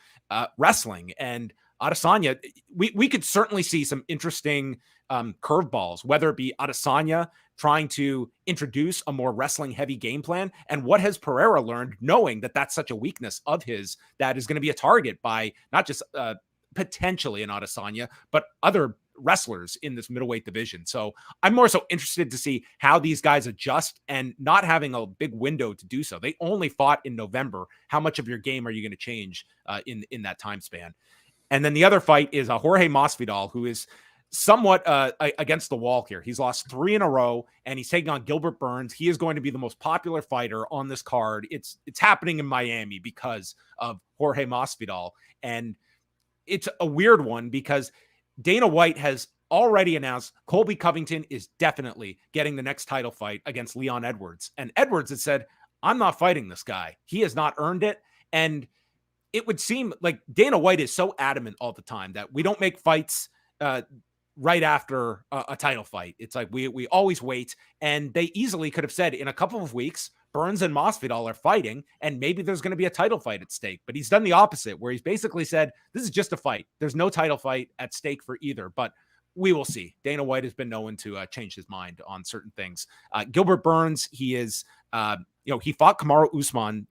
wrestling. And Adesanya, we could certainly see some interesting curveballs, whether it be Adesanya trying to introduce a more wrestling heavy game plan. And what has Pereira learned, knowing that that's such a weakness of his that is going to be a target by not just potentially an Adesanya, but other wrestlers in this middleweight division. So I'm more so interested to see how these guys adjust and not having a big window to do so. They only fought in November. How much of your game are you going to change in that time span? And then the other fight is Jorge Masvidal, who is somewhat against the wall here. He's lost 3 in a row, and he's taking on Gilbert Burns. He is going to be the most popular fighter on this card. It's happening in Miami because of Jorge Masvidal. And it's a weird one because Dana White has already announced Colby Covington is definitely getting the next title fight against Leon Edwards. And Edwards has said, I'm not fighting this guy. He has not earned it. And it would seem like Dana White is so adamant all the time that we don't make fights right after a title fight. It's like we always wait. And they easily could have said in a couple of weeks, Burns and Masvidal are fighting, and maybe there's going to be a title fight at stake. But he's done the opposite, where he's basically said, this is just a fight. There's no title fight at stake for either. But we will see. Dana White has been known to change his mind on certain things. Gilbert Burns, he is, he fought Kamaru Usman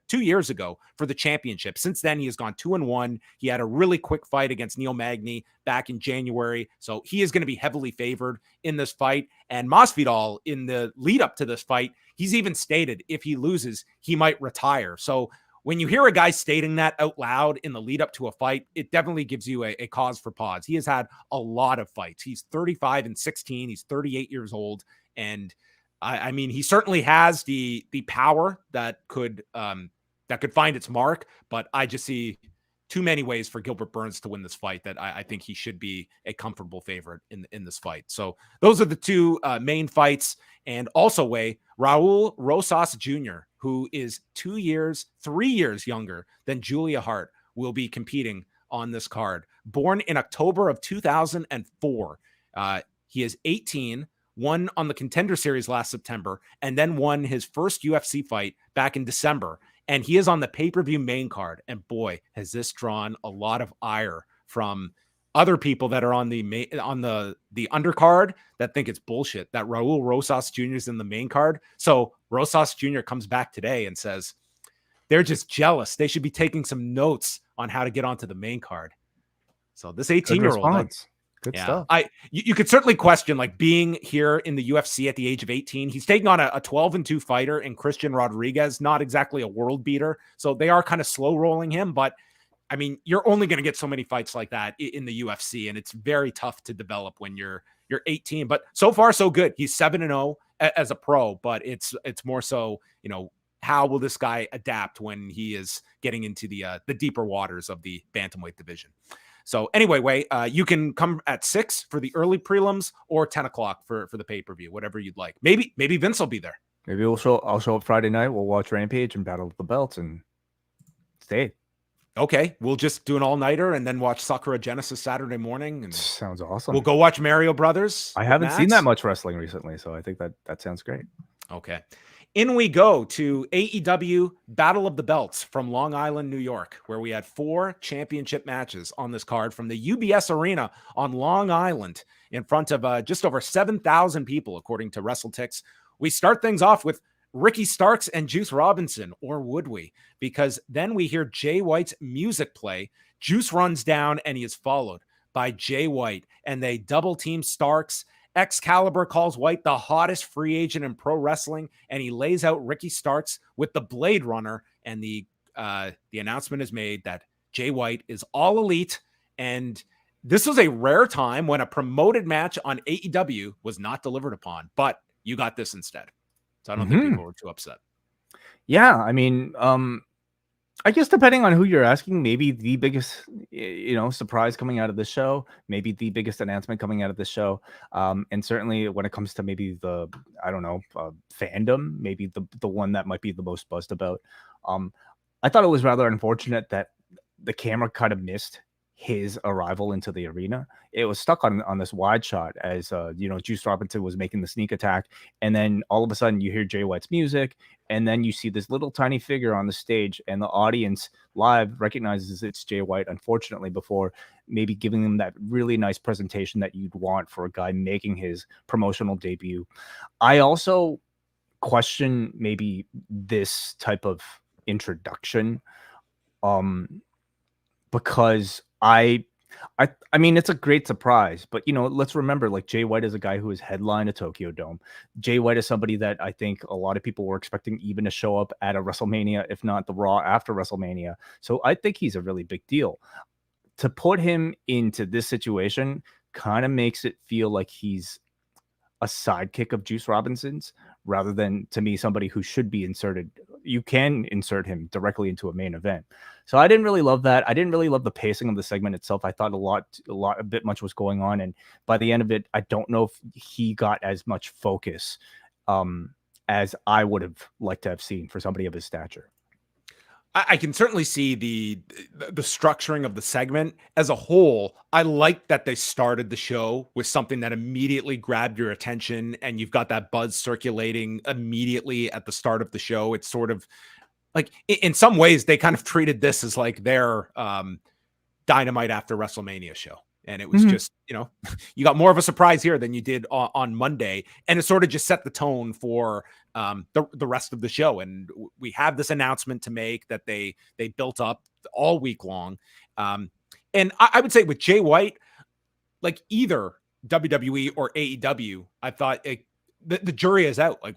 2 years ago for the championship. Since then, he has gone 2-1. He had a really quick fight against Neil Magny back in January. So he is going to be heavily favored in this fight. And Masvidal, in the lead up to this fight, he's even stated if he loses, he might retire. So when you hear a guy stating that out loud in the lead up to a fight, it definitely gives you a cause for pause. He has had a lot of fights. He's 35-16. He's 38 years old. And I mean, he certainly has the power that could find its mark, but I just see too many ways for Gilbert Burns to win this fight that I think he should be a comfortable favorite in this fight. So those are the 2 main fights. And also Raul Rosas Jr., who is 3 years younger than Julia Hart, will be competing on this card. Born in October of 2004. He is 18, won on the Contender Series last September, and then won his first UFC fight back in December. And he is on the pay-per-view main card. And boy, has this drawn a lot of ire from other people that are on the undercard that think it's bullshit that Raul Rosas Jr. is in the main card. So Rosas Jr. comes back today and says, they're just jealous. They should be taking some notes on how to get onto the main card. So this 18-year-old, good stuff. You could certainly question like being here in the UFC at the age of 18. He's taking on a 12-2 fighter in Christian Rodriguez, not exactly a world beater. So they are kind of slow rolling him, but I mean, you're only going to get so many fights like that in the UFC, and it's very tough to develop when you're 18. But so far, so good. He's 7-0 as a pro, but it's more so, how will this guy adapt when he is getting into the deeper waters of the bantamweight division? So anyway, you can come at 6 for the early prelims or 10 o'clock for the pay-per-view, whatever you'd like. Maybe Vince will be there. Maybe I'll show up Friday night. We'll watch Rampage and Battle of the Belts and stay. Okay, we'll just do an all-nighter and then watch Sakura Genesis Saturday morning. And sounds awesome. We'll go watch Mario Brothers. I haven't seen that much wrestling recently, so I think that sounds great. Okay. In we go to AEW Battle of the Belts from Long Island, New York, where we had 4 championship matches on this card from the UBS Arena on Long Island in front of just over 7,000 people, according to WrestleTix. We start things off with Ricky Starks and Juice Robinson, or would we? Because then we hear Jay White's music play. Juice runs down and he is followed by Jay White, and they double team Starks. Excalibur calls White the hottest free agent in pro wrestling, and he lays out Ricky Starks with the Blade Runner, and the announcement is made that Jay White is all elite, and this was a rare time when a promoted match on AEW was not delivered upon, but you got this instead. So I don't think people were too upset. Yeah, I mean, I guess depending on who you're asking, maybe the biggest, surprise coming out of this show, maybe the biggest announcement coming out of this show, and certainly when it comes to maybe the, fandom, maybe the one that might be the most buzzed about. I thought it was rather unfortunate that the camera kind of missed his arrival into the arena. It was stuck on this wide shot as Juice Robinson was making the sneak attack, and then all of a sudden you hear Jay White's music, and then you see this little tiny figure on the stage, and the audience live recognizes it's Jay White, unfortunately, before maybe giving them that really nice presentation that you'd want for a guy making his promotional debut. I also question maybe this type of introduction, because I mean, it's a great surprise, but let's remember, like, Jay White is a guy who has headlined a Tokyo Dome. Jay White is somebody that I think a lot of people were expecting even to show up at a WrestleMania, if not the Raw after WrestleMania. So I think he's a really big deal. To put him into this situation kind of makes it feel like he's a sidekick of Juice Robinson's, rather than, to me, somebody who should be inserted. You can insert him directly into a main event. So I didn't really love that. I didn't really love the pacing of the segment itself. I thought a bit much was going on, and by the end of it, I don't know if he got as much focus as I would have liked to have seen for somebody of his stature. I can certainly see the structuring of the segment as a whole. I like that they started the show with something that immediately grabbed your attention, and you've got that buzz circulating immediately at the start of the show. It's sort of like, in some ways, they kind of treated this as like their Dynamite after WrestleMania show. And it was just, you got more of a surprise here than you did on Monday. And it sort of just set the tone for the rest of the show. And we have this announcement to make that they built up all week long. And I would say with Jay White, like, either WWE or AEW, I thought the jury is out. Like,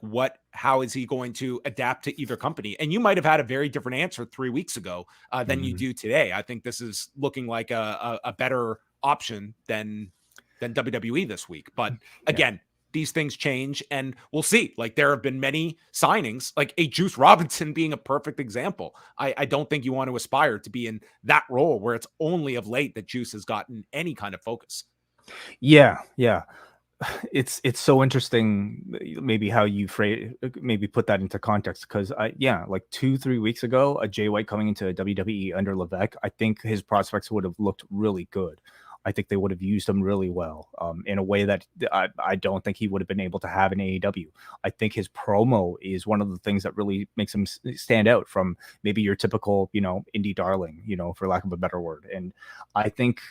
how is he going to adapt to either company? And you might have had a very different answer 3 weeks ago than you do today. I think this is looking like a better option than WWE this week. But again, these things change, and we'll see. Like, there have been many signings, like a Juice Robinson being a perfect example. I don't think you want to aspire to be in that role where it's only of late that Juice has gotten any kind of focus. Yeah. It's so interesting, maybe how you maybe put that into context, because like 2-3 weeks ago, a Jay White coming into WWE under Levesque, I think his prospects would have looked really good. I think they would have used him really well, in a way that I don't think he would have been able to have in AEW. I think his promo is one of the things that really makes him stand out from maybe your typical, indie darling, for lack of a better word. And I think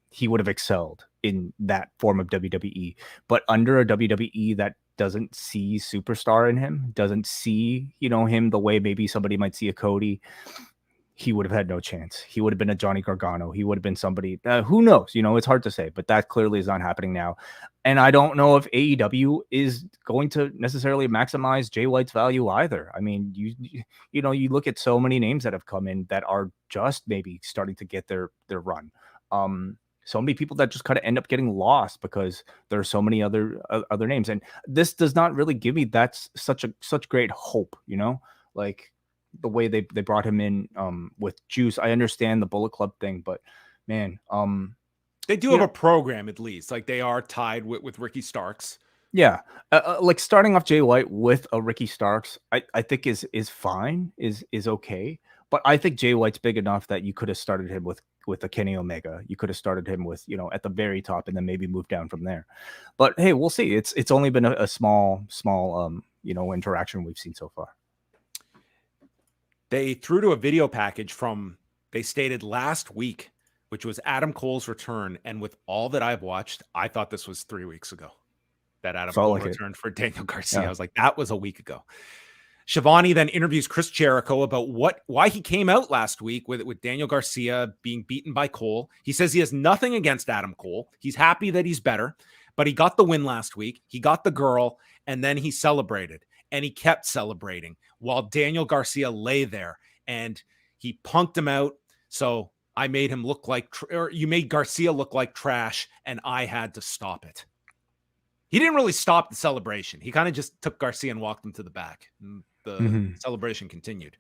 he would have excelled in that form of WWE. But under a WWE that doesn't see superstar in him, doesn't see, him the way maybe somebody might see a Cody, he would have had no chance. He would have been a Johnny Gargano. He would have been somebody, who knows? It's hard to say, but that clearly is not happening now. And I don't know if AEW is going to necessarily maximize Jay White's value either. I mean, you look at so many names that have come in that are just maybe starting to get their run. So many people that just kind of end up getting lost because there are so many other names. And this does not really give me such great hope, like the way they brought him in with Juice. I understand the Bullet Club thing, but man, they do have a program, at least. Like, they are tied with Ricky Starks. Yeah. Like, starting off Jay White with a Ricky Starks, I think is fine, is okay. But I think Jay White's big enough that you could have started him with a Kenny Omega. You could have started him with, at the very top, and then maybe moved down from there. But hey, we'll see. It's only been a small interaction we've seen so far. They threw to a video package they stated last week, which was Adam Cole's return. And with all that I've watched, I thought this was 3 weeks ago that Adam Cole returned for Daniel Garcia. I was like, that was a week ago. Shivani then interviews Chris Jericho about why he came out last week with Daniel Garcia being beaten by Cole. He says he has nothing against Adam Cole. He's happy that he's better, but he got the win last week. He got the girl, and then he celebrated, and he kept celebrating while Daniel Garcia lay there, and he punked him out. So I made him look like, or you made Garcia look like trash, and I had to stop it. He didn't really stop the celebration. He kind of just took Garcia and walked him to the back. The celebration continued.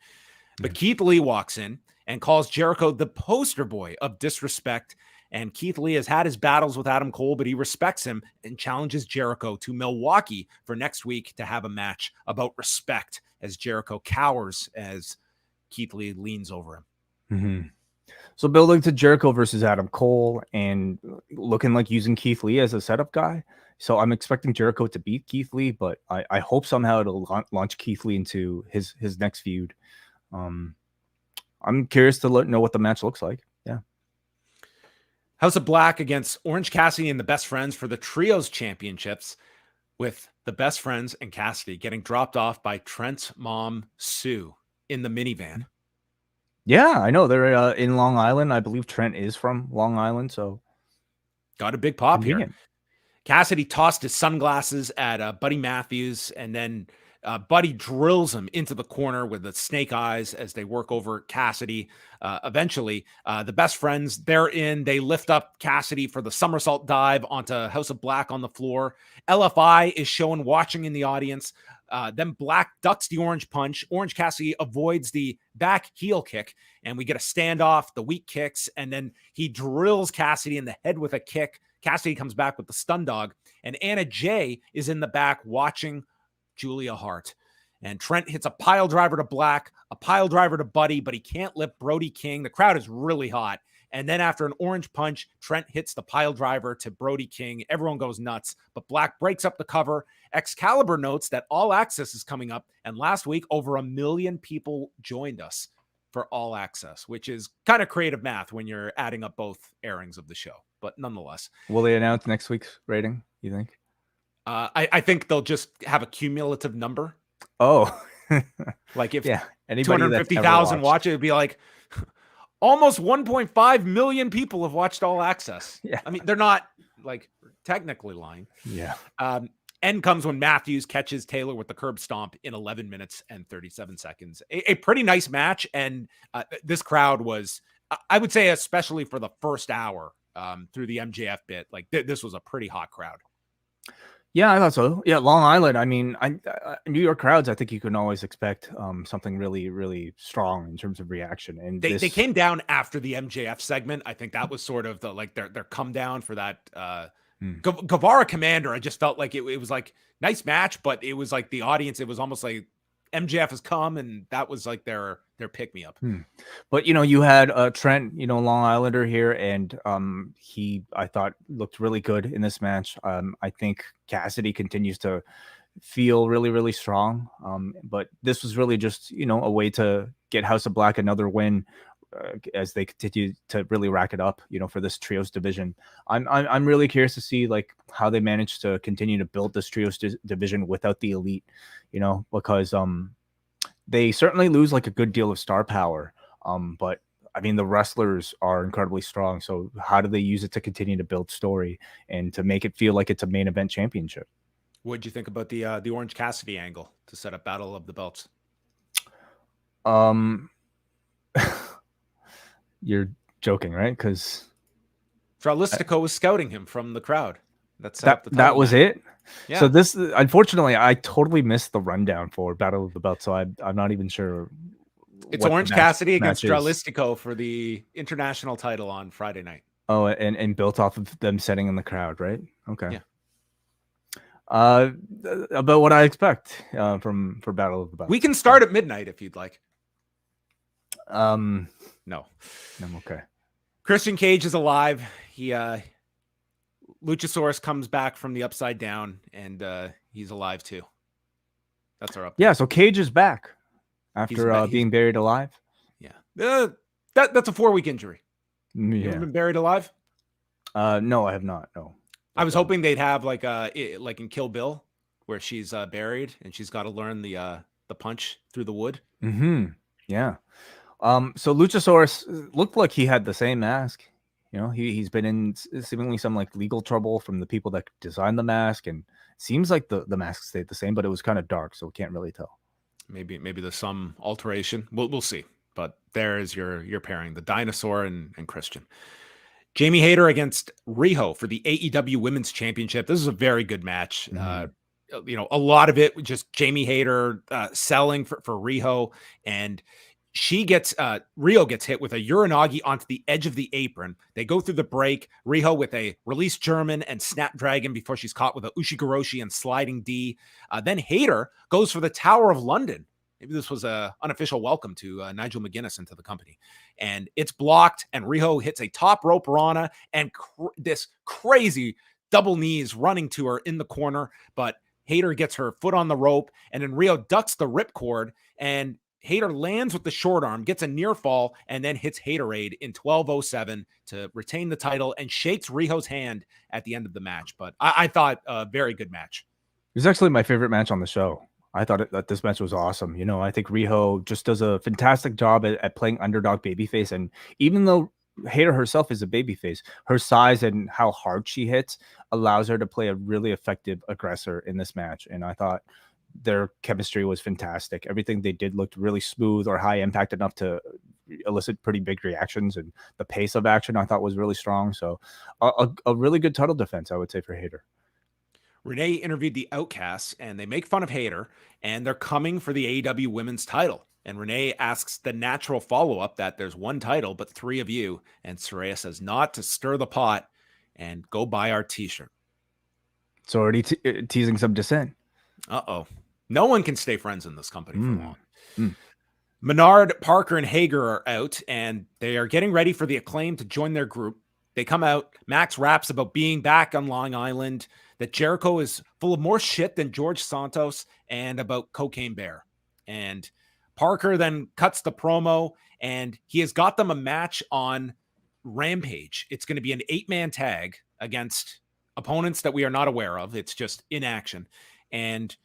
But Keith Lee walks in and calls Jericho the poster boy of disrespect. And Keith Lee has had his battles with Adam Cole, but he respects him and challenges Jericho to Milwaukee for next week to have a match about respect, as Jericho cowers as Keith Lee leans over him. So building to Jericho versus Adam Cole and looking like using Keith Lee as a setup guy. So I'm expecting Jericho to beat Keith Lee, but I hope somehow it'll launch Keith Lee into his next feud. I'm curious to know what the match looks like. Yeah. House of Black against Orange Cassidy and the Best Friends for the Trios Championships, with the Best Friends and Cassidy getting dropped off by Trent's mom, Sue, in the minivan. Yeah, I know. They're in Long Island. I believe Trent is from Long Island, so got a big pop convenient here. Cassidy tossed his sunglasses at Buddy Matthews, and then Buddy drills him into the corner with the snake eyes as they work over Cassidy. Eventually, the Best Friends, they're in. They lift up Cassidy for the somersault dive onto House of Black on the floor. LFI is shown watching in the audience. Then Black ducks the orange punch. Orange Cassidy avoids the back heel kick, and we get a standoff, the weak kicks, and then he drills Cassidy in the head with a kick. Cassidy comes back with the stun dog, and Anna Jay is in the back watching Julia Hart. And Trent hits a pile driver to Black, a pile driver to Buddy, but he can't lift Brody King. The crowd is really hot. And then after an orange punch, Trent hits the pile driver to Brody King. Everyone goes nuts, but Black breaks up the cover. Excalibur notes that All Access is coming up, and last week over 1 million people joined us for All Access, which is kind of creative math when you're adding up both airings of the show. But nonetheless, will they announce next week's rating, you think? I think they'll just have a cumulative number. Oh, like if anybody 250,000 watch it, it'd be like almost 1.5 million people have watched All Access. Yeah. I mean, they're not like technically lying. Yeah. End comes when Matthews catches Taylor with the curb stomp in 11 minutes and 37 seconds. A pretty nice match. And this crowd was, I would say, especially for the first hour through the MJF bit, like this was a pretty hot crowd. Yeah, I thought so. Yeah, Long Island. I mean, New York crowds, I think you can always expect something really, really strong in terms of reaction. And they came down after the MJF segment. I think that was sort of the like their come down for that Guevara Komander. I just felt like it was like nice match, but it was like the audience. It was almost like MJF has come, and that was like their pick me up. But you had Trent, Long Islander here, and he, I thought, looked really good in this match. I think Cassidy continues to feel really, really strong. But this was really just a way to get House of Black another win as they continue to really rack it up, for this trios division. I'm really curious to see like how they manage to continue to build this trios division without the elite, because they certainly lose like a good deal of star power. But I mean, the wrestlers are incredibly strong. So how do they use it to continue to build story and to make it feel like it's a main event championship? What did you think about the Orange Cassidy angle to set up Battle of the Belts? You're joking, right? Because Tralistico was scouting him from the crowd. That was it. Yeah. So this, unfortunately, I totally missed the rundown for Battle of the Belt. So I'm not even sure. It's Orange Cassidy against Tralistico for the international title on Friday night. Oh, and built off of them setting in the crowd, right? Okay. Yeah. About what I expect for Battle of the Belt. We can start at midnight if you'd like. No, I'm okay. Christian Cage is alive. He Luchasaurus comes back from the upside down, and he's alive too. That's our update. Yeah, so Cage is back after being buried alive. Yeah, that's a 4-week injury. Yeah. You ever been buried alive? No, I have not. No. I was hoping they'd have like in Kill Bill, where she's buried and she's got to learn the the punch through the wood. Yeah. So Luchasaurus looked like he had the same mask. You know, he's been in seemingly some like legal trouble from the people that designed the mask, and seems like the mask stayed the same, but it was kind of dark, so we can't really tell. Maybe there's some alteration. We'll see. But there is your pairing, the dinosaur and Christian. Jamie Hayter against Riho for the AEW Women's Championship. This is a very good match. You know, a lot of it just Jamie Hayter selling for Riho, and Riho gets hit with a Uranagi onto the edge of the apron. They go through the break. Riho with a release German and Snapdragon before she's caught with a Ushigoroshi and sliding D. Then Hayter goes for the Tower of London. Maybe this was an unofficial welcome to Nigel McGuinness into the company. And it's blocked, and Riho hits a top rope Rana, and this crazy double knees running to her in the corner. But Hayter gets her foot on the rope, and then Riho ducks the ripcord, and Hayter lands with the short arm, gets a near fall, and then hits Haterade in 12:07 to retain the title and shakes Riho's hand at the end of the match. But I thought a very good match. It was actually my favorite match on the show. I thought that this match was awesome. You know, I think Riho just does a fantastic job at playing underdog babyface. And even though Hayter herself is a babyface, her size and how hard she hits allows her to play a really effective aggressor in this match. And I thought their chemistry was fantastic. Everything they did looked really smooth or high impact enough to elicit pretty big reactions. And the pace of action I thought was really strong. So a really good title defense, I would say, for Hayter. Renee interviewed the Outcasts, and they make fun of Hayter, and they're coming for the AEW Women's title. And Renee asks the natural follow-up that there's one title, but 3 of you. And Saraya says not to stir the pot and go buy our t-shirt. It's already teasing some dissent. Uh-oh. No one can stay friends in this company for long. Menard, Parker, and Hager are out, and they are getting ready for the Acclaim to join their group. They come out. Max raps about being back on Long Island, that Jericho is full of more shit than George Santos, and about Cocaine Bear. And Parker then cuts the promo, and he has got them a match on Rampage. It's going to be an 8-man tag against opponents that we are not aware of. It's just in action. And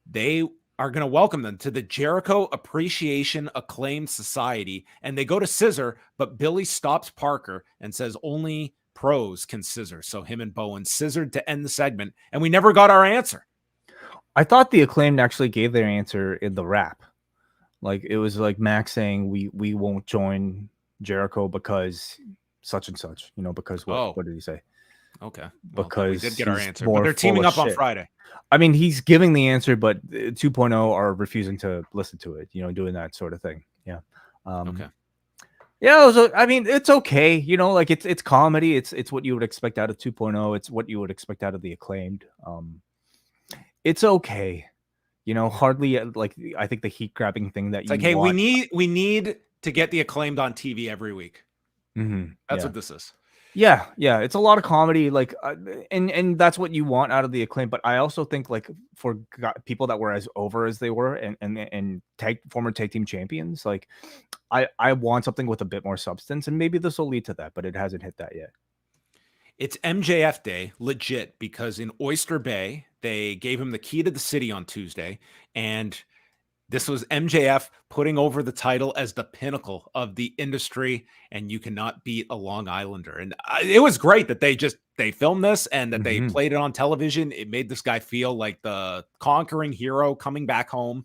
they are going to welcome them to the Jericho Appreciation Acclaimed Society. And they go to scissor, but Billy stops Parker and says only pros can scissor. So him and Bowen scissored to end the segment, and we never got our answer. I thought the Acclaimed actually gave their answer in the rap. Like, it was like Max saying we won't join Jericho because such and such, you know, because what did he say? Okay. Well, because we did get our answer, but they're teaming up on Friday. I mean, he's giving the answer, but 2.0 are refusing to listen to it, you know, doing that sort of thing. Yeah. Okay. Yeah, I mean, it's okay, you know, like it's comedy. It's what you would expect out of 2.0. It's what you would expect out of the Acclaimed. It's okay, you know. Hardly like I think the heat grabbing thing that it's like, hey, we need to get the Acclaimed on TV every week. That's what this is. Yeah, it's a lot of comedy, like, and that's what you want out of the Acclaim. But I also think, like, for people that were as over as they were, and former tag team champions, like, I want something with a bit more substance, and maybe this will lead to that, but it hasn't hit that yet. It's MJF Day, legit, because in Oyster Bay they gave him the key to the city on Tuesday, and this was MJF putting over the title as the pinnacle of the industry, and you cannot beat a Long Islander. And it was great that they filmed this and that they played it on television. It made this guy feel like the conquering hero coming back home.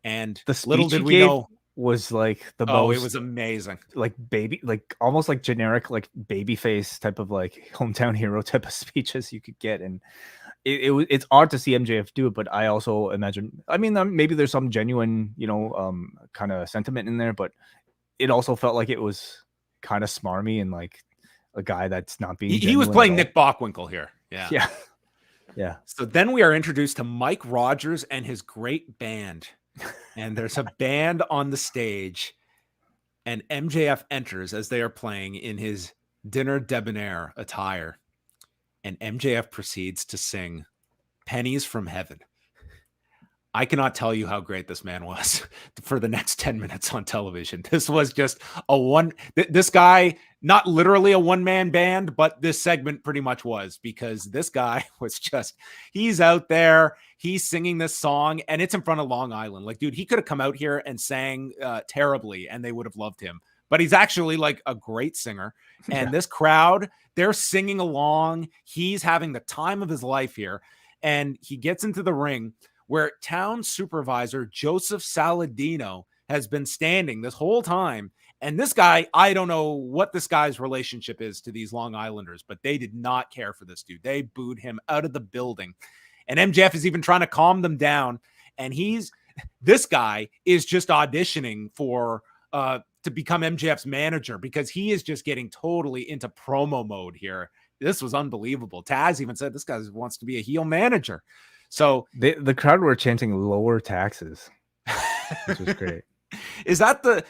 And the little did we know was like the most. Oh, it was amazing. Like almost like generic, like baby face type of like hometown hero type of speeches you could get. And it's odd to see MJF do it, but I also imagine, I mean, maybe there's some genuine, you know, kind of sentiment in there, but it also felt like it was kind of smarmy and like a guy that's not being. He was playing Nick Bockwinkel here. Yeah. So then we are introduced to Mike Rogers and his great band, and there's a band on the stage, and MJF enters as they are playing in his dinner debonair attire. And MJF proceeds to sing Pennies from Heaven. I cannot tell you how great this man was for the next 10 minutes on television. This was just this guy not literally a one-man band, but this segment pretty much was, because this guy was just, he's out there, he's singing this song, and it's in front of Long Island. Like, dude, he could have come out here and sang terribly and they would have loved him. But he's actually like a great singer. And this crowd, they're singing along. He's having the time of his life here. And he gets into the ring where town supervisor Joseph Saladino has been standing this whole time. And this guy, I don't know what this guy's relationship is to these Long Islanders, but they did not care for this dude. They booed him out of the building. And MJF is even trying to calm them down. And this guy is just auditioning for to become MJF's manager, because he is just getting totally into promo mode here. This was unbelievable. Taz even said this guy wants to be a heel manager. So the crowd were chanting lower taxes, which was great. Is that the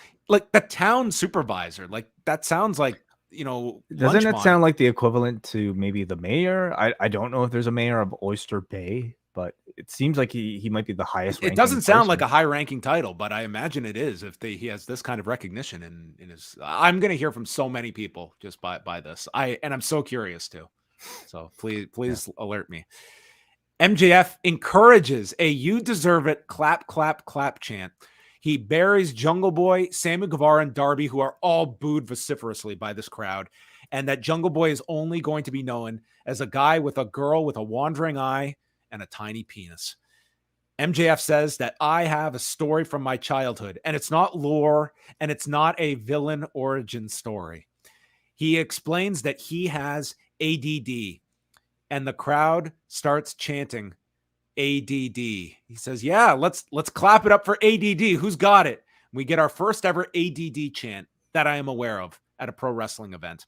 town supervisor? Like, that sounds like, doesn't it sound like the equivalent to maybe the mayor? I don't know if there's a mayor of Oyster Bay, but it seems like he might be the highest. It doesn't sound like a high ranking title, but I imagine it is if he has this kind of recognition in his. I'm going to hear from so many people just by this. I'm so curious too. So please alert me. MJF encourages a "You deserve it" clap clap clap chant. He buries Jungle Boy, Sammy Guevara, and Darby, who are all booed vociferously by this crowd, and that Jungle Boy is only going to be known as a guy with a girl with a wandering eye and a tiny penis. MJF says that I have a story from my childhood, and it's not lore, and it's not a villain origin story. He explains that he has ADD, and the crowd starts chanting ADD. He says, yeah, let's clap it up for ADD. Who's got it? We get our first ever ADD chant that I am aware of at a pro wrestling event.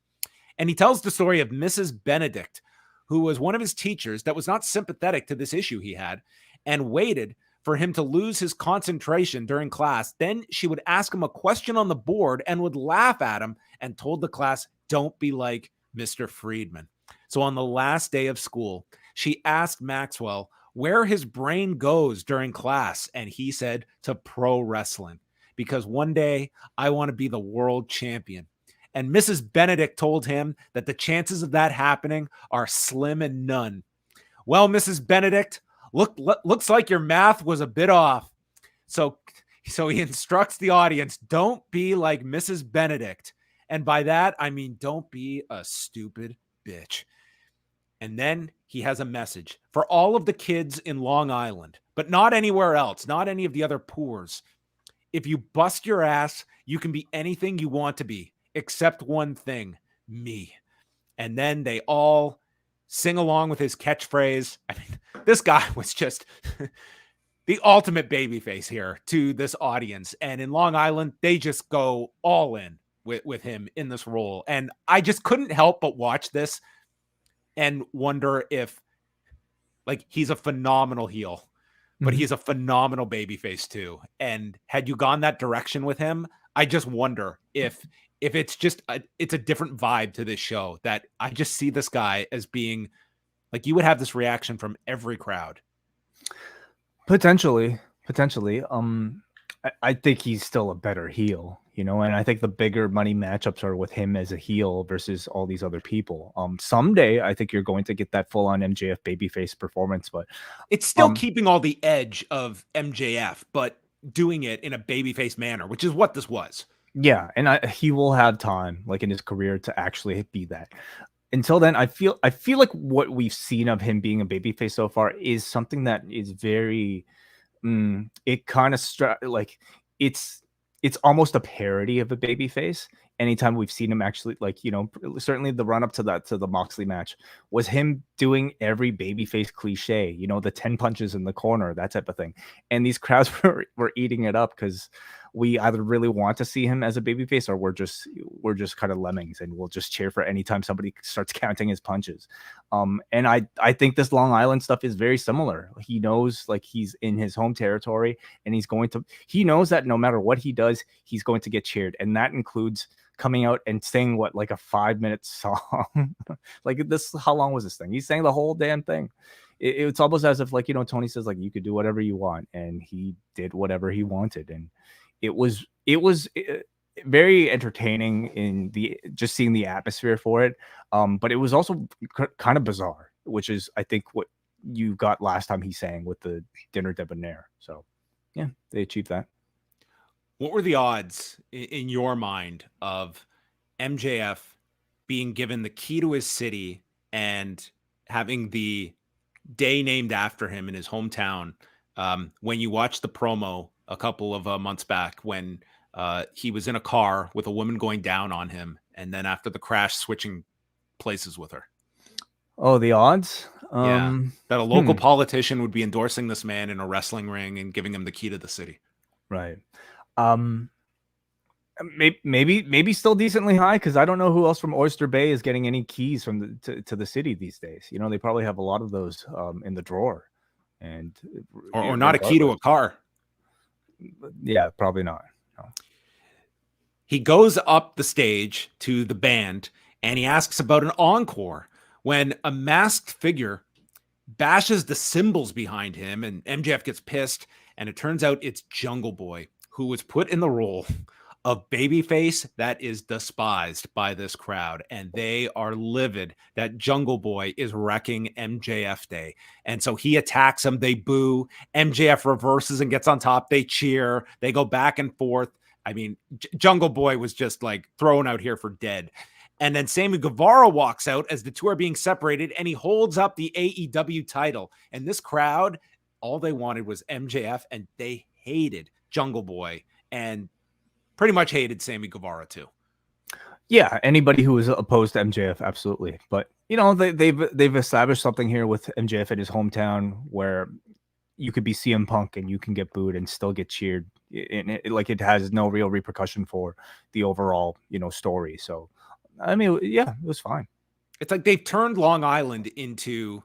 And he tells the story of Mrs. Benedict, who was one of his teachers that was not sympathetic to this issue he had and waited for him to lose his concentration during class. Then she would ask him a question on the board and would laugh at him, and told the class, don't be like Mr. Friedman. So on the last day of school, she asked Maxwell where his brain goes during class, and he said to pro wrestling, because one day I want to be the world champion. And Mrs. Benedict told him that the chances of that happening are slim and none. Well, Mrs. Benedict, looks like your math was a bit off. So he instructs the audience, don't be like Mrs. Benedict. And by that, I mean, don't be a stupid bitch. And then he has a message for all of the kids in Long Island, but not anywhere else, not any of the other poors. If you bust your ass, you can be anything you want to be, except one thing, me. And then they all sing along with his catchphrase. I mean, this guy was just the ultimate babyface here to this audience. And in Long Island, they just go all in with him in this role. And I just couldn't help but watch this and wonder if, like, he's a phenomenal heel, but he's a phenomenal babyface too. And had you gone that direction with him, I just wonder if it's just it's a different vibe to this show, that I just see this guy as being like, you would have this reaction from every crowd. Potentially. I think he's still a better heel, and I think the bigger money matchups are with him as a heel versus all these other people. Someday I think you're going to get that full on MJF babyface performance, but it's still keeping all the edge of MJF, but doing it in a babyface manner, which is what this was. Yeah, and he will have time, like, in his career, to actually be that. Until then, I feel like what we've seen of him being a babyface so far is something that is very, it kind of like it's almost a parody of a babyface. Anytime we've seen him actually, like, certainly the run up to the Moxley match was him doing every babyface cliche, the 10 punches in the corner, that type of thing. And these crowds were eating it up because we either really want to see him as a babyface, or we're just kind of lemmings and we'll just cheer for any time somebody starts counting his punches. And I think this Long Island stuff is very similar. He knows, like, he's in his home territory, and he knows that no matter what he does, he's going to get cheered. And that includes coming out and saying like a 5-minute song. Like, this, how long was this thing? He sang the whole damn thing. It's almost as if, like, Tony says, like, you could do whatever you want, and he did whatever he wanted. And it was very entertaining in just seeing the atmosphere for it. But it was also kind of bizarre, which is I think what you got last time he sang with the Dinner Debonair. So yeah, they achieved that. What were the odds in your mind of MJF being given the key to his city and having the day named after him in his hometown? When you watch the promo a couple of months back when he was in a car with a woman going down on him, and then after the crash, switching places with her. Oh, the odds? Yeah, that a local politician would be endorsing this man in a wrestling ring and giving him the key to the city. Right. Maybe still decently high, because I don't know who else from Oyster Bay is getting any keys from to the city these days. You know, they probably have a lot of those in the drawer, and or not a key to a car. Yeah, probably not. No. He goes up the stage to the band and he asks about an encore when a masked figure bashes the cymbals behind him, and MJF gets pissed, and it turns out it's Jungle Boy, who was put in the role of babyface that is despised by this crowd, and they are livid that Jungle Boy is wrecking MJF Day. And so he attacks him, they boo, MJF reverses and gets on top, they cheer, they go back and forth. I mean, Jungle Boy was just like thrown out here for dead. And then Sammy Guevara walks out as the two are being separated, and he holds up the AEW title. And this crowd, all they wanted was MJF, and they hated Jungle Boy and pretty much hated Sammy Guevara too. Yeah, anybody who was opposed to MJF, absolutely. But you know, they've established something here with MJF in his hometown where you could be CM Punk and you can get booed and still get cheered. And it has no real repercussion for the overall, story. So, I mean, yeah, it was fine. It's like they've turned Long Island into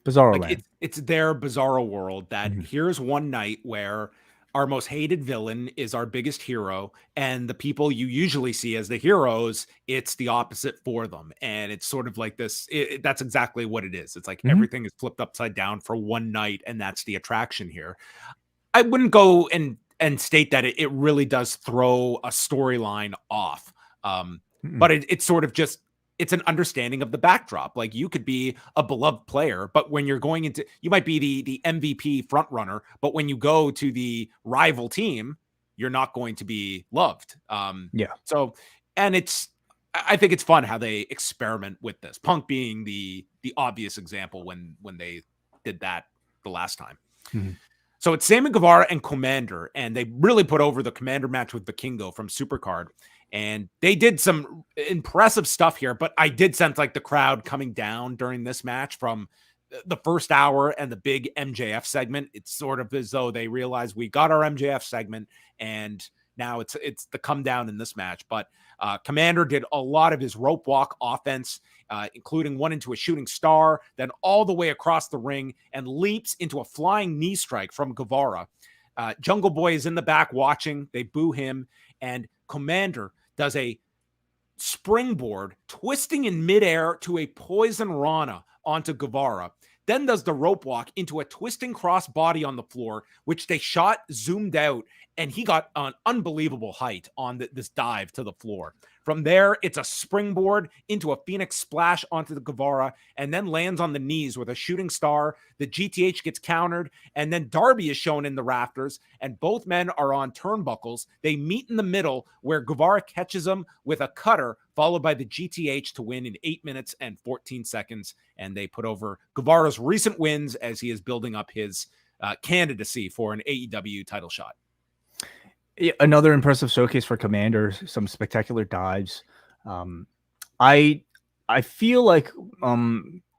Bizarro Land. It's their bizarro world that here's one night where our most hated villain is our biggest hero, and the people you usually see as the heroes, it's the opposite for them. And it's sort of like this. That's exactly what it is. It's like everything is flipped upside down for one night, and that's the attraction here. I wouldn't go and state that it really does throw a storyline off. But it's sort of just, it's an understanding of the backdrop. Like, you could be a beloved player, but when you're going into, you might be the MVP front runner, but when you go to the rival team, you're not going to be loved. So, and I think it's fun how they experiment with this. Punk being the obvious example when they did that the last time. So it's Sammy Guevara and Komander, and they really put over the Komander match with Vikingo from Supercard. And they did some impressive stuff here, but I did sense like the crowd coming down during this match from the first hour and the big MJF segment. It's sort of as though they realized we got our MJF segment, and now it's the come down in this match. But Komander did a lot of his rope walk offense, including one into a shooting star, then all the way across the ring and leaps into a flying knee strike from Guevara. Jungle Boy is in the back watching. They boo him, and Komander does a springboard, twisting in midair to a poison Rana onto Guevara, then does the rope walk into a twisting cross body on the floor, which they shot zoomed out, and he got an unbelievable height on this dive to the floor. From there, it's a springboard into a Phoenix splash onto the Guevara, and then lands on the knees with a shooting star. The GTH gets countered, and then Darby is shown in the rafters, and both men are on turnbuckles. They meet in the middle, where Guevara catches him with a cutter, followed by the GTH to win in 8 minutes and 14 seconds. And they put over Guevara's recent wins as he is building up his candidacy for an AEW title shot. Another impressive showcase for Komander, some spectacular dives. I feel like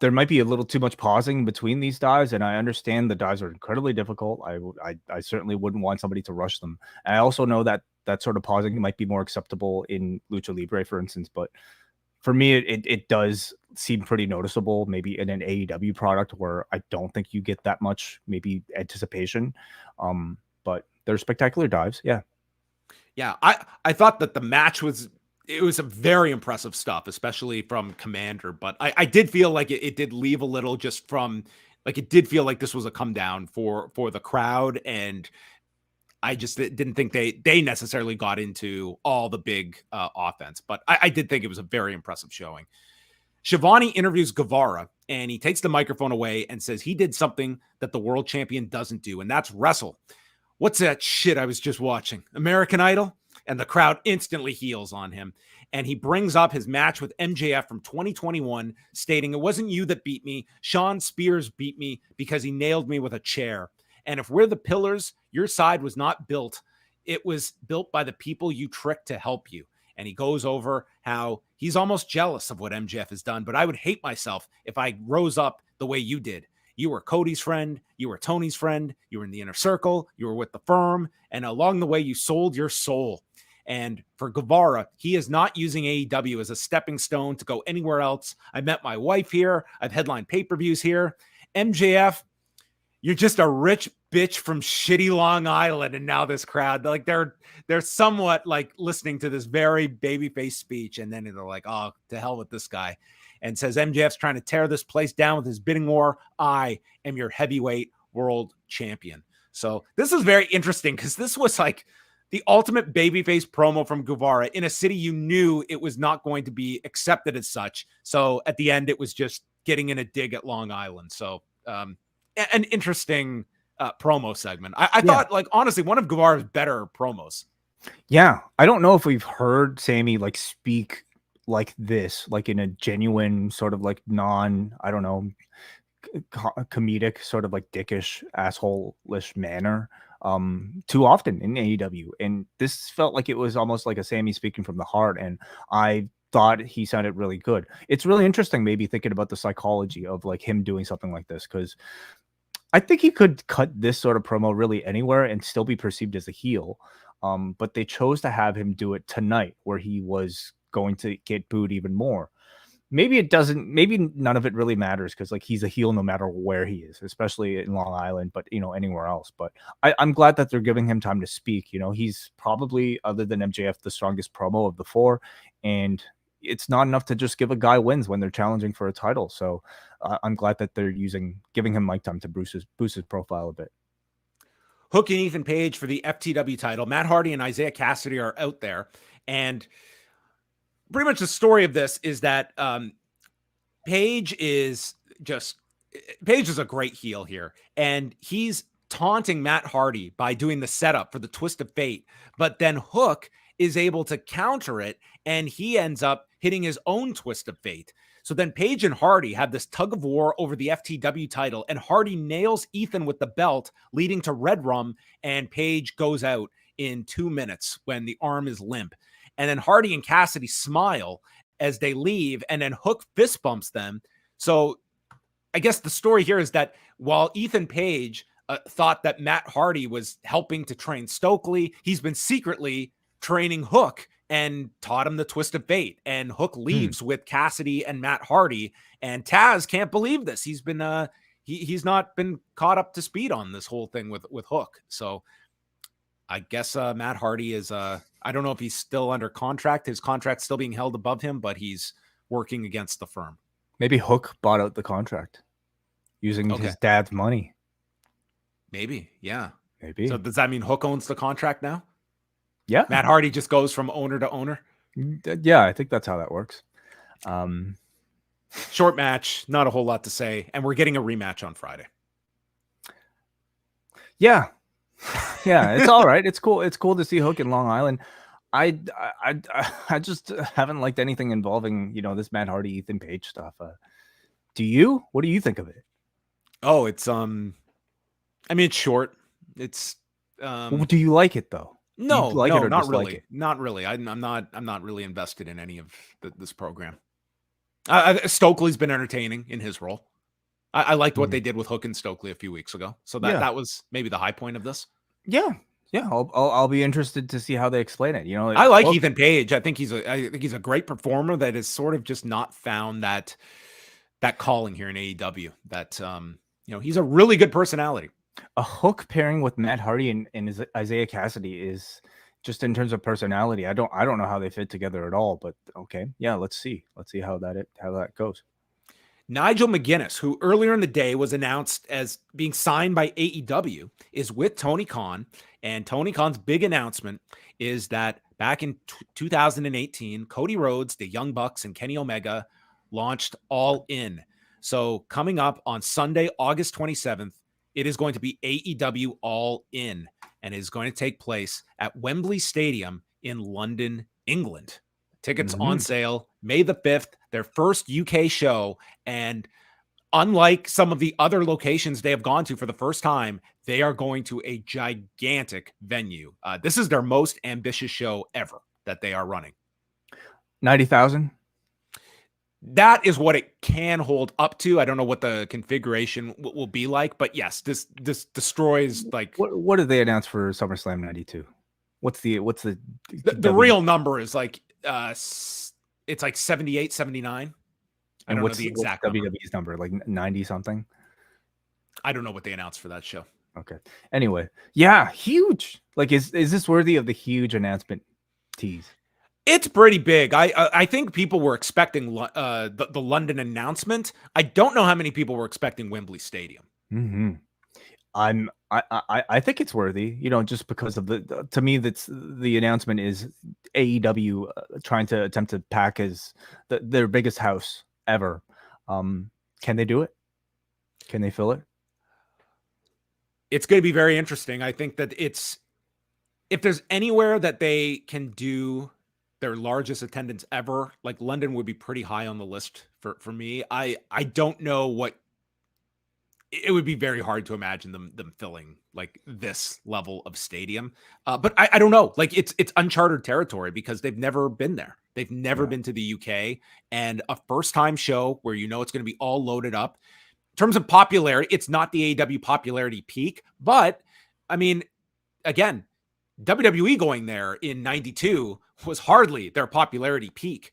there might be a little too much pausing between these dives, and I understand the dives are incredibly difficult. I certainly wouldn't want somebody to rush them. And I also know that sort of pausing might be more acceptable in Lucha Libre, for instance, but for me, it does seem pretty noticeable, maybe in an AEW product where I don't think you get that much maybe anticipation. But they're spectacular dives. Yeah. I thought that the match was a very impressive stuff, especially from Komander. But I did feel like it did leave a little just from like, it did feel like this was a come down for the crowd. And I just didn't think they necessarily got into all the big offense, but I did think it was a very impressive showing. Shivani interviews Guevara, and he takes the microphone away and says he did something that the world champion doesn't do, and that's wrestle. What's that shit I was just watching? American Idol? And the crowd instantly heals on him. And he brings up his match with MJF from 2021, stating, "It wasn't you that beat me. Sean Spears beat me because he nailed me with a chair. And if we're the pillars, your side was not built. It was built by the people you tricked to help you." And he goes over how he's almost jealous of what MJF has done, but I would hate myself if I rose up the way you did. You were Cody's friend. You were Tony's friend. You were in the inner circle. You were with the firm. And along the way, you sold your soul. And for Guevara, he is not using AEW as a stepping stone to go anywhere else. I met my wife here. I've headlined pay-per-views here. MJF, you're just a rich bitch from shitty Long Island. And now this crowd, like they're somewhat like listening to this very babyface speech. And then they're like, oh, to hell with this guy. And says MJF's trying to tear this place down with his bidding war. I am your heavyweight world champion. So this is very interesting because this was like the ultimate babyface promo from Guevara in a city you knew it was not going to be accepted as such. So at the end, it was just getting in a dig at Long Island. So an interesting promo segment. I thought, like, honestly, one of Guevara's better promos. Yeah. I don't know if we've heard Sammy like speak like this, like in a genuine sort of like I don't know, comedic sort of like dickish, asshole-ish manner too often in AEW. And this felt like it was almost like a Sammy speaking from the heart. And I thought he sounded really good. It's really interesting, maybe thinking about the psychology of like him doing something like this, because I think he could cut this sort of promo really anywhere and still be perceived as a heel. But they chose to have him do it tonight, where he was going to get booed even more. Maybe none of it really matters, because like he's a heel no matter where he is, especially in Long Island, but anywhere else. But I'm glad that they're giving him time to speak. He's probably, other than MJF, the strongest promo of the four, and it's not enough to just give a guy wins when they're challenging for a title. So I'm glad that they're giving him mic time to boost his profile a bit. Hook and Ethan Page for the FTW title. Matt Hardy and Isaiah Cassidy are out there, and pretty much the story of this is that Page is a great heel here, and he's taunting Matt Hardy by doing the setup for the twist of fate, but then Hook is able to counter it, and he ends up hitting his own twist of fate. So then Page and Hardy have this tug of war over the FTW title, and Hardy nails Ethan with the belt, leading to Red Rum, and Page goes out in 2 minutes when the arm is limp. And then Hardy and Cassidy smile as they leave, and then Hook fist bumps them. So I guess the story here is that while Ethan Page thought that Matt Hardy was helping to train Stokely, he's been secretly training Hook and taught him the twist of fate. And Hook leaves with Cassidy and Matt Hardy, and Taz can't believe this. He's been he's not been caught up to speed on this whole thing with Hook. So I guess Matt Hardy is I don't know if he's still under contract. His contract's still being held above him, but he's working against the firm. Maybe Hook bought out the contract using his dad's money. Maybe, yeah. Maybe. So does that mean Hook owns the contract now? Yeah. Matt Hardy just goes from owner to owner? Yeah, I think that's how that works. Short match, not a whole lot to say, and we're getting a rematch on Friday. Yeah. Yeah, it's all right. It's cool. It's cool to see Hook in Long Island. I just haven't liked anything involving, this Matt Hardy, Ethan Page stuff. Do you? What do you think of it? Oh, it's it's short. It's do you like it though? No, like no, it or not really. like it? Not really. I'm not really invested in any of this program. Stokely's been entertaining in his role. I liked what they did with Hook and Stokely a few weeks ago. So that was maybe the high point of this. Yeah. Yeah. I'll be interested to see how they explain it. I like Ethan Page. I think he's a great performer that has sort of just not found that calling here in AEW. That he's a really good personality. A Hook pairing with Matt Hardy and Isaiah Cassidy is just, in terms of personality, I don't know how they fit together at all, but okay. Yeah, let's see how that goes. Nigel McGuinness, who earlier in the day was announced as being signed by AEW, is with Tony Khan. And Tony Khan's big announcement is that back in 2018, Cody Rhodes, the Young Bucks, and Kenny Omega launched All In. So coming up on Sunday, August 27th, it is going to be AEW All In, and it is going to take place at Wembley Stadium in London, England. Tickets on sale May the 5th, their first UK show. And unlike some of the other locations they have gone to for the first time, they are going to a gigantic venue. This is their most ambitious show ever that they are running. 90,000? That is what it can hold up to. I don't know what the configuration will be like, but yes, this destroys like. What did they announce for SummerSlam 92? What's the real number is like it's like 78, 79. I don't know the exact what's WWE's number, like 90 something. I don't know what they announced for that show. Okay. Anyway, yeah, huge. Like, is this worthy of the huge announcement tease? It's pretty big. I think people were expecting the London announcement. I don't know how many people were expecting Wembley Stadium. Mm-hmm. I think it's worthy, just because of to me, that's the announcement is AEW trying to attempt to pack as their biggest house ever. Can they do it? Can they fill it? It's going to be very interesting. I think that if there's anywhere that they can do their largest attendance ever, like London would be pretty high on the list for me. I don't know what it would be very hard to imagine them filling like this level of stadium. But I don't know, like it's uncharted territory because they've never been there. They've never been to the UK, and a first time show where it's going to be all loaded up. In terms of popularity, it's not the AEW popularity peak, but I mean, again, WWE going there in 92 was hardly their popularity peak.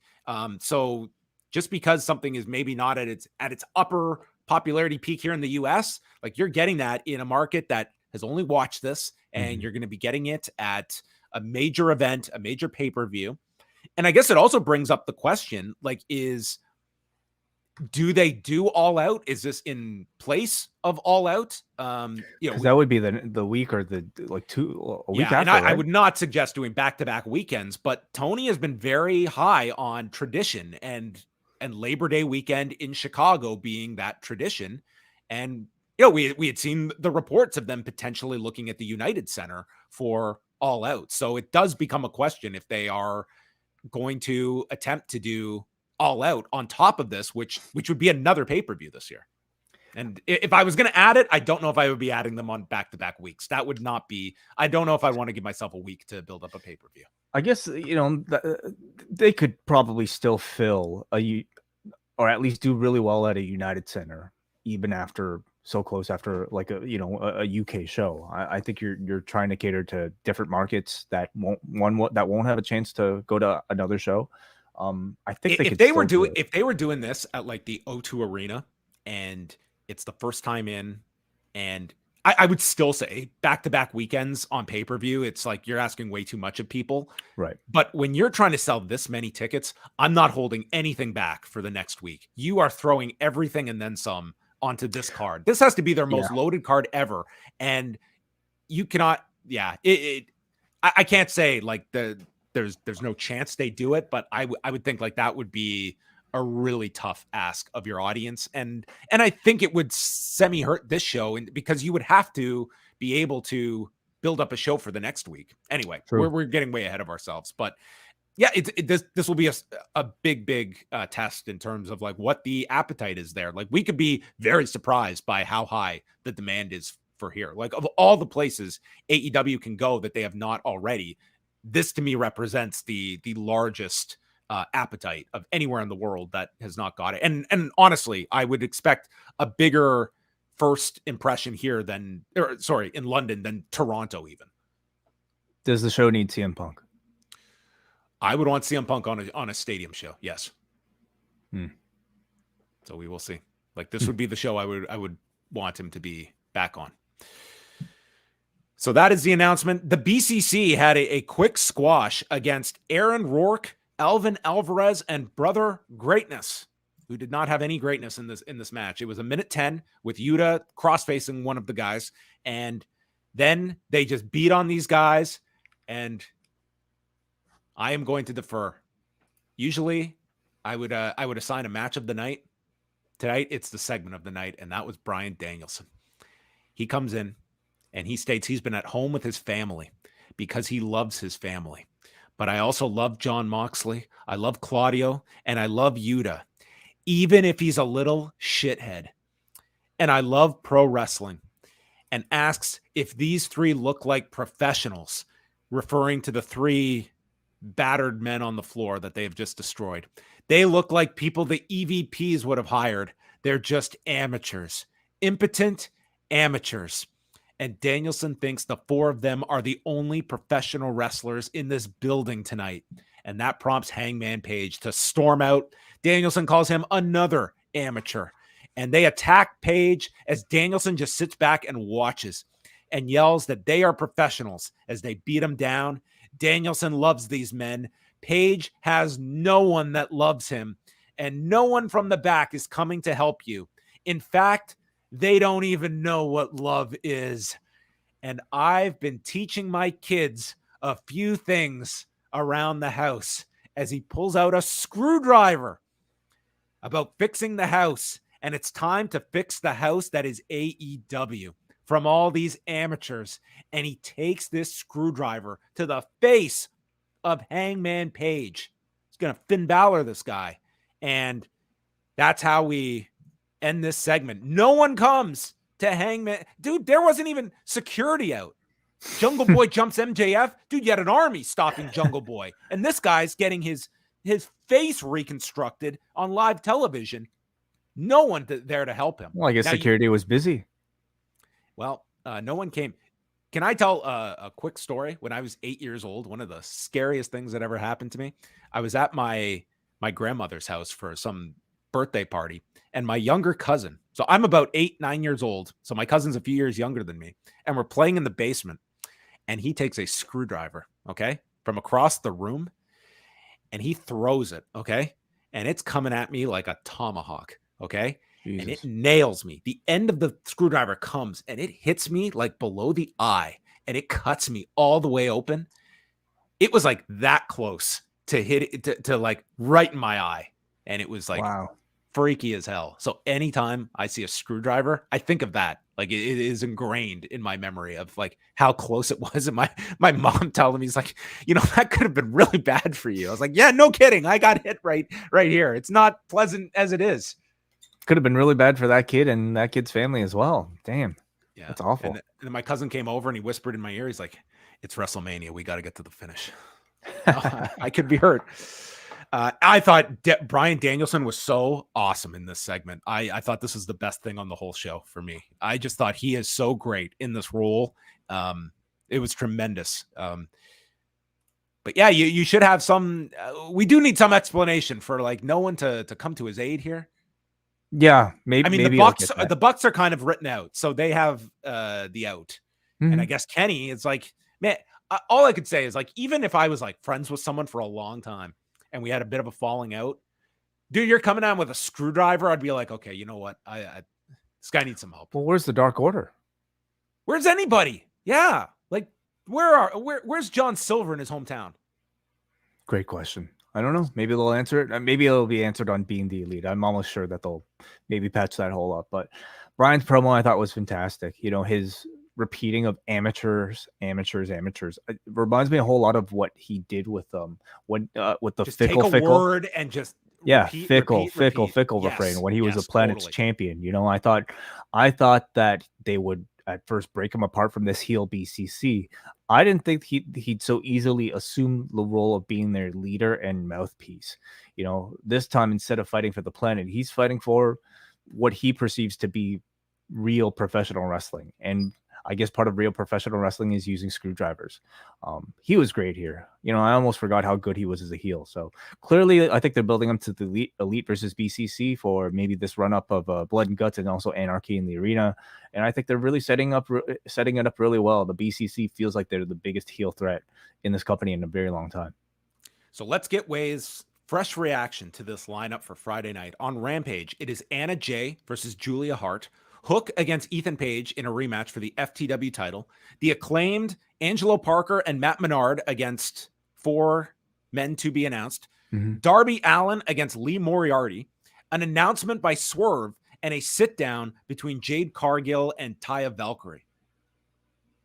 So just because something is maybe not at its upper popularity peak here in the US, like you're getting that in a market that has only watched this, and you're going to be getting it at a major event, a major pay-per-view. And I guess it also brings up the question, like, do they do All Out? Is this in place of All Out? That would be the week or a week after. And I would not suggest doing back-to-back weekends, but Tony has been very high on tradition and Labor Day weekend in Chicago being that tradition. And we had seen the reports of them potentially looking at the United Center for All Out. So it does become a question if they are going to attempt to do All Out on top of this, which would be another pay-per-view this year. And if I was going to add it, I don't know if I would be adding them on back-to-back weeks. That would not be, I don't know if I want to give myself a week to build up a pay-per-view. I guess, they could probably still fill or at least do really well at a United Center, even after so close after like a UK show. I think you're trying to cater to different markets that won't have a chance to go to another show. I think if they were doing this at like the O2 Arena and it's the first time in, and I would still say back-to-back weekends on pay-per-view, it's like you're asking way too much of people. Right. But when you're trying to sell this many tickets, I'm not holding anything back for the next week. You are throwing everything and then some onto this card. This has to be their most loaded card ever. And you cannot, I can't say like there's no chance they do it, but I would think like that would be a really tough ask of your audience. And I think it would semi-hurt this show, and because you would have to be able to build up a show for the next week. Anyway, we're getting way ahead of ourselves, but yeah, this will be a big test in terms of like what the appetite is there. Like we could be very surprised by how high the demand is for here. Like of all the places AEW can go that they have not already, this to me represents the largest appetite of anywhere in the world that has not got it. And honestly, I would expect a bigger first impression here in London than Toronto even. Does the show need CM Punk? I would want CM Punk on a stadium show. Yes. So we will see. Like this would be the show I would want him to be back on. So that is the announcement. The BCC had a quick squash against Aaron Rourke, Alvin Alvarez, and Brother Greatness. who did not have any greatness in this match. It was a minute 10 with Yuta cross-facing one of the guys, and then they just beat on these guys, and I am going to defer. Usually, I would assign a match of the night. Tonight, it's the segment of the night, and that was Bryan Danielson. He comes in, and he states he's been at home with his family because he loves his family. But I also love Jon Moxley, I love Claudio, and I love Yuta, even if he's a little shithead. And I love pro wrestling. And asks if these three look like professionals, referring to the three battered men on the floor that they have just destroyed. They look like people the EVPs would have hired. They're just amateurs, impotent amateurs. And Danielson thinks the four of them are the only professional wrestlers in this building tonight. And that prompts Hangman Page to storm out. Danielson calls him another amateur. And they attack Page as Danielson just sits back and watches and yells that they are professionals as they beat him down. Danielson loves these men. Page has no one that loves him, and no one from the back is coming to help you. In fact, they don't even know what love is. And I've been teaching my kids a few things around the house as he pulls out a screwdriver about fixing the house. And it's time to fix the house that is AEW from all these amateurs. And he takes this screwdriver to the face of Hangman Page. He's going to Finn Balor this guy. And that's how we end this segment. No one comes to Hangman. Dude, there wasn't even security out. Jungle Boy jumps MJF. Dude, you had an army stopping Jungle Boy. And this guy's getting his face reconstructed on live television. No one there to help him. Well, I guess security was busy. Well, no one came. Can I tell a quick story? When I was 8 years old, one of the scariest things that ever happened to me, I was at my grandmother's house for some birthday party, and my younger cousin, so I'm about 8, 9 years old, so my cousin's a few years younger than me, and we're playing in the basement, and he takes a screwdriver, okay, from across the room, and he throws it, okay, and it's coming at me like a tomahawk, okay? Jesus. And it nails me. The end of the screwdriver comes and it hits me like below the eye and it cuts me all the way open. It was like that close to hit it to like right in my eye. And it was like freaky as hell. So anytime I see a screwdriver, I think of that. Like it is ingrained in my memory of like how close it was. And my mom telling me, he's like, you know, that could have been really bad for you. I was like, yeah, no kidding. I got hit right here. It's not pleasant as it is. Could have been really bad for that kid and that kid's family as well. Damn. Yeah. That's awful. And then my cousin came over and he whispered in my ear. He's like, it's WrestleMania. We got to get to the finish. I could be hurt. I thought Bryan Danielson was so awesome in this segment. I thought this was the best thing on the whole show for me. I just thought he is so great in this role. It was tremendous. But yeah, you should have some, we do need some explanation for like no one to come to his aid here. Yeah, maybe. I mean, maybe the Bucks are kind of written out, so they have the out. Mm-hmm. And I guess Kenny, it's like, man, all I could say is like, even if I was like friends with someone for a long time and we had a bit of a falling out, dude, you're coming on with a screwdriver. I'd be like, okay, you know what? This guy needs some help. Well, where's the Dark Order? Where's anybody? Yeah, like where's John Silver in his hometown? Great question. I don't know. Maybe they'll answer it. Maybe it'll be answered on Being the Elite. I'm almost sure that they'll maybe patch that hole up. But Bryan's promo I thought was fantastic. You know, his repeating of amateurs. It reminds me a whole lot of what he did with with the just fickle word and just repeat, fickle yes, refrain when he was a Planet's champion. You know, I thought that they would at first break him apart from this heel BCC. I didn't think he'd so easily assume the role of being their leader and mouthpiece. You know, this time instead of fighting for the planet, he's fighting for what he perceives to be real professional wrestling. And I guess part of real professional wrestling is using screwdrivers. He was great here. You know, I almost forgot how good he was as a heel. So clearly, I think they're building him to the elite versus BCC for maybe this run up of Blood and Guts and also Anarchy in the Arena. And I think they're really setting it up really well. The BCC feels like they're the biggest heel threat in this company in a very long time. So let's get Wai's Fresh reaction to this lineup for Friday night. On Rampage, it is Anna Jay versus Julia Hart. Hook against Ethan Page in a rematch for the FTW title. The Acclaimed, Angelo Parker and Matt Menard against 4 men to be announced. Darby Allin against Lee Moriarty. An announcement by Swerve and a sit-down between Jade Cargill and Taya Valkyrie.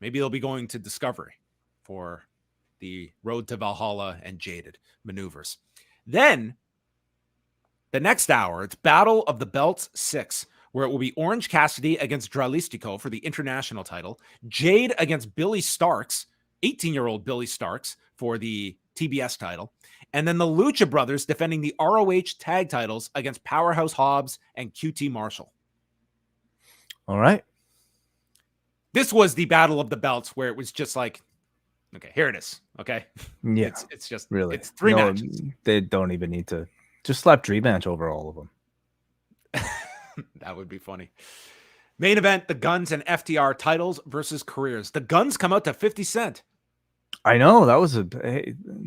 Maybe they'll be going to Discovery for the Road to Valhalla and Jaded maneuvers. Then, the next hour, it's Battle of the Belts 6, where it will be Orange Cassidy against Dralistico for the international title, Jade against Billy Starks, 18-year-old Billy Starks, for the TBS title, and then the Lucha Brothers defending the ROH tag titles against Powerhouse Hobbs and QT Marshall. All right. This was the Battle of the Belts where it was just like, okay, here it is. Okay. Yeah. It's just really, it's 3 matches. They don't even need to just slap Dream Match over all of them. That would be funny. Main event, the Guns and FTR titles versus careers. The Guns come out to 50 Cent. I know, that was a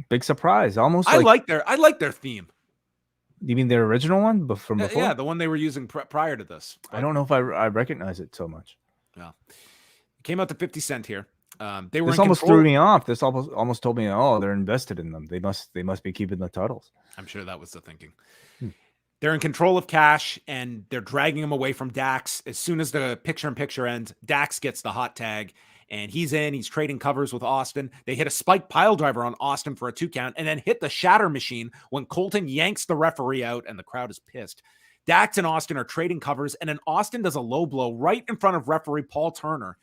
big surprise. Almost I like their theme. You mean their original one from before? Yeah, the one they were using prior to this. But I don't know if I recognize it so much. Yeah. It came out to 50 Cent here. They were this almost threw me off. This almost told me, oh, they're invested in them. They must be keeping the titles. I'm sure that was the thinking. They're in control of Cash, and they're dragging him away from Dax. As soon as the picture-in-picture ends, Dax gets the hot tag, and he's in. He's trading covers with Austin. They hit a spike pile driver on Austin for a 2 count, and then hit the shatter machine when Colton yanks the referee out, and the crowd is pissed. Dax and Austin are trading covers, and then Austin does a low blow right in front of referee Paul Turner.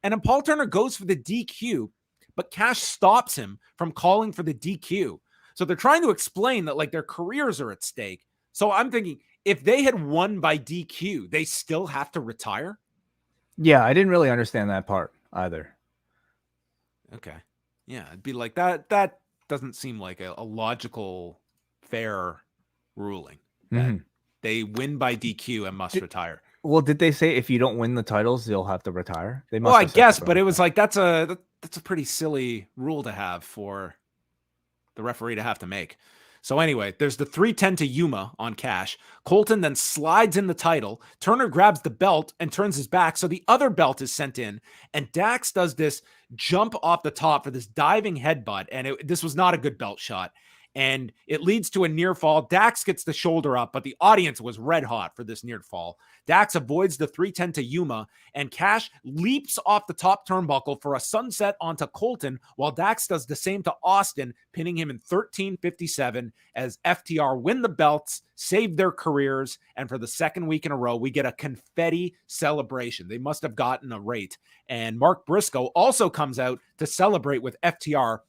And then Paul Turner goes for the DQ, but Cash stops him from calling for the DQ. So they're trying to explain that like their careers are at stake. So I'm thinking, if they had won by DQ, they still have to retire? Yeah, I didn't really understand that part either. Okay. Yeah, it'd be like that. That doesn't seem like a logical, fair ruling. They win by DQ and must retire. Well, did they say if you don't win the titles, they'll have to retire? They must. Well, I guess, but it was like that's a pretty silly rule to have for the referee to have to make. So anyway, there's the 310 to Yuma on Cash. Colton then slides in the title. Turner grabs the belt and turns his back, so the other belt is sent in. And Dax does this jump off the top for this diving headbutt, and this was not a good belt shot. And it leads to a near fall. Dax gets the shoulder up, but the audience was red hot for this near fall. Dax avoids the 310 to Yuma, and Cash leaps off the top turnbuckle for a sunset onto Colton, while Dax does the same to Austin, pinning him in 13:57 as FTR win the belts, save their careers, and for the second week in a row, we get a confetti celebration. They must have gotten a rate. And Mark Briscoe also comes out to celebrate with FTR,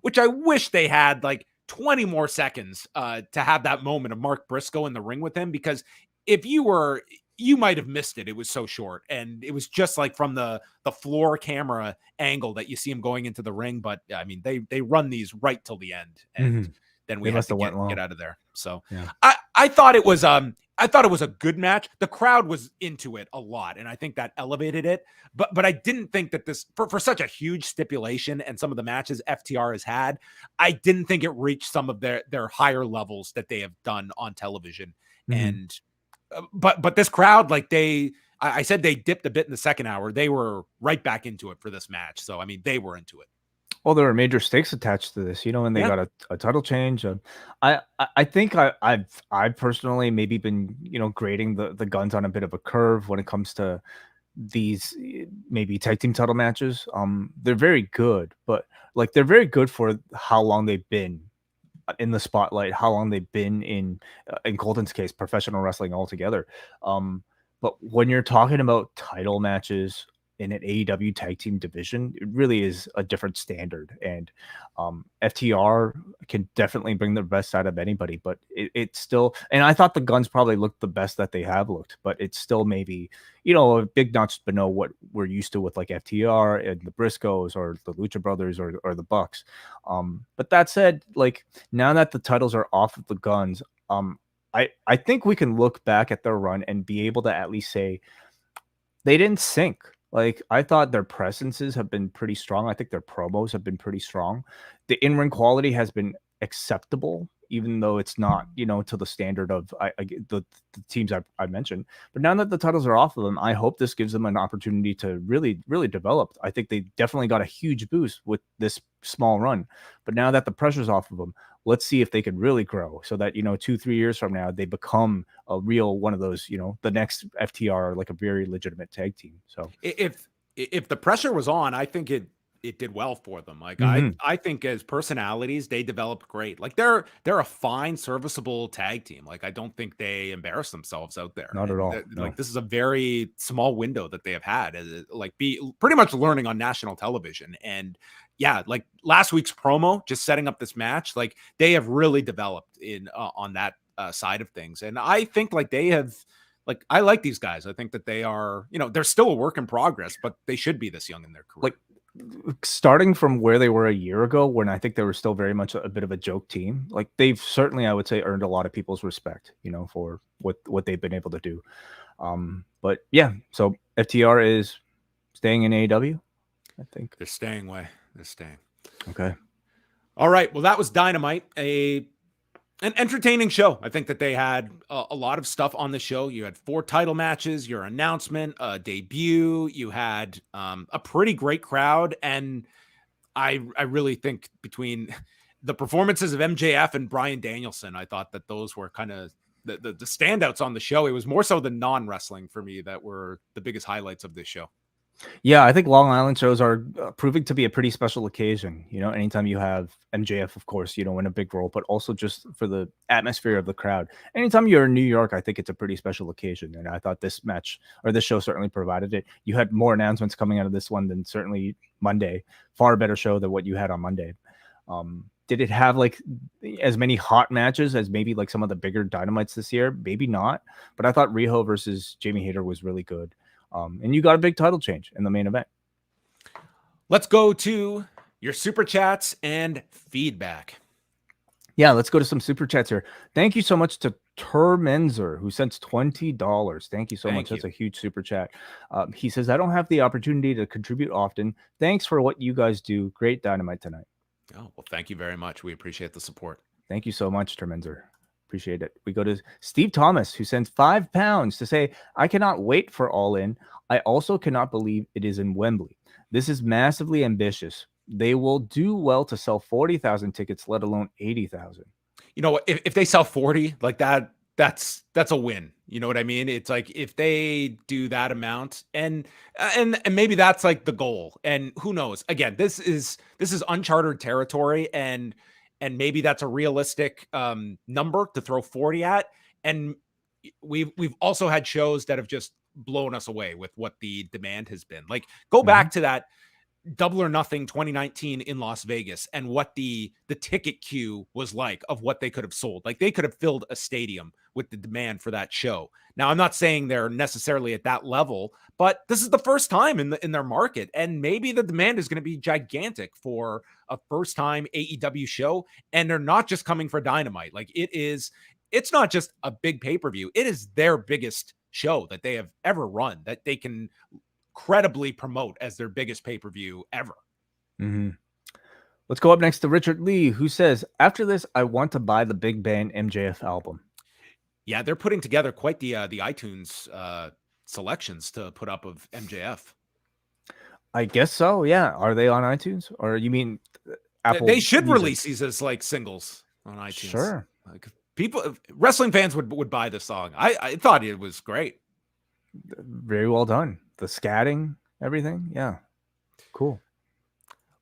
which I wish they had like 20 more seconds to have that moment of Mark Briscoe in the ring with him, because if you might have missed it. It was so short, and it was just like from the floor camera angle that you see him going into the ring. But I mean, they run these right till the end, and then we have to get out of there. So yeah. I thought it was a good match. The crowd was into it a lot, and I think that elevated it. But I didn't think that this for such a huge stipulation and some of the matches FTR has had, I didn't think it reached some of their higher levels that they have done on television. And but this crowd, like I said, they dipped a bit in the second hour. They were right back into it for this match. So I mean, they were into it. Well, there are major stakes attached to this, and they got a title change. I think I've personally maybe been, grading the Guns on a bit of a curve when it comes to these maybe tag team title matches. They're very good, but like they're very good for how long they've been in the spotlight, how long they've been in Colton's case, professional wrestling altogether. But when you're talking about title matches in an AEW tag team division, it really is a different standard. And FTR can definitely bring the best out of anybody, but it's still, and I thought the Guns probably looked the best that they have looked, but it's still maybe, a big notch below what we're used to with like FTR and the Briscoes or the Lucha Brothers or the Bucks. But that said, like now that the titles are off of the Guns, I think we can look back at their run and be able to at least say they didn't sink. Like, I thought their presences have been pretty strong. I think their promos have been pretty strong. The in-ring quality has been acceptable even though it's not, to the standard of the teams I mentioned. But now that the titles are off of them, I hope this gives them an opportunity to really, really develop. I think they definitely got a huge boost with this small run. But now that the pressure's off of them, let's see if they can really grow so that, 2-3 years from now, they become a real one of those, the next FTR, like a very legitimate tag team. So if the pressure was on, I think it did well for them. Like I think as personalities, they developed great. Like they're a fine, serviceable tag team. Like I don't think they embarrass themselves out there. Not at all. Like this is a very small window that they have had, like be pretty much learning on national television. And yeah, like last week's promo, just setting up this match, like they have really developed in on that side of things. And I think like they have. Like, I like these guys. I think that they are, they're still a work in progress, but they should be this young in their career. Like, starting from where they were a year ago, when I think they were still very much a bit of a joke team, like they've certainly, I would say, earned a lot of people's respect, for what they've been able to do. But yeah, so FTR is staying in AEW, I think. They're staying away. They're staying. Okay. All right. Well, that was Dynamite. An entertaining show. I think that they had a lot of stuff on the show. You had 4 title matches, your announcement, a debut. You had a pretty great crowd. And I really think between the performances of MJF and Bryan Danielson, I thought that those were kind of the standouts on the show. It was more so the non-wrestling for me that were the biggest highlights of this show. Yeah, I think Long Island shows are proving to be a pretty special occasion. Anytime you have MJF, of course, in a big role, but also just for the atmosphere of the crowd. Anytime you're in New York, I think it's a pretty special occasion. And I thought this match or this show certainly provided it. You had more announcements coming out of this one than certainly Monday. Far better show than what you had on Monday. Did it have like as many hot matches as maybe like some of the bigger Dynamites this year? Maybe not. But I thought Riho versus Jamie Hayter was really good. And you got a big title change in the main event. Let's go to your super chats and feedback. Yeah, let's go to some super chats here. Thank you so much to Termenzer, who sent $20. Thank you so much. That's a huge super chat. He says, I don't have the opportunity to contribute often. Thanks for what you guys do. Great Dynamite tonight. Oh, well, thank you very much. We appreciate the support. Thank you so much, Termenzer. Appreciate it. We go to Steve Thomas, who sends £5 to say, I cannot wait for All In. I also cannot believe it is in Wembley. This is massively ambitious. They will do well to sell 40,000 tickets, let alone 80,000. If they sell 40 like that, that's a win. You know what I mean? It's like if they do that amount and maybe that's like the goal. And who knows? Again, this is uncharted territory, and maybe that's a realistic number to throw 40 at. And we've also had shows that have just blown us away with what the demand has been. Like go back to that Double or Nothing 2019 in Las Vegas and what the ticket queue was like of what they could have sold. Like they could have filled a stadium with the demand for that show. Now, I'm not saying they're necessarily at that level, but this is the first time in their market. And maybe the demand is going to be gigantic for a first time AEW show. And they're not just coming for Dynamite. Like it's not just a big pay-per-view. It is their biggest show that they have ever run, that they can credibly promote as their biggest pay-per-view ever. Let's go up next to Richard Lee, who says, after this, I want to buy the Big Band MJF album. Yeah, they're putting together quite the iTunes selections to put up of MJF. I guess so. Yeah. Are they on iTunes, or you mean Apple? They should Music? release these as like singles on iTunes. Sure. Like wrestling fans would buy this song. I thought it was great. Very well done. The scatting, everything. Yeah. Cool.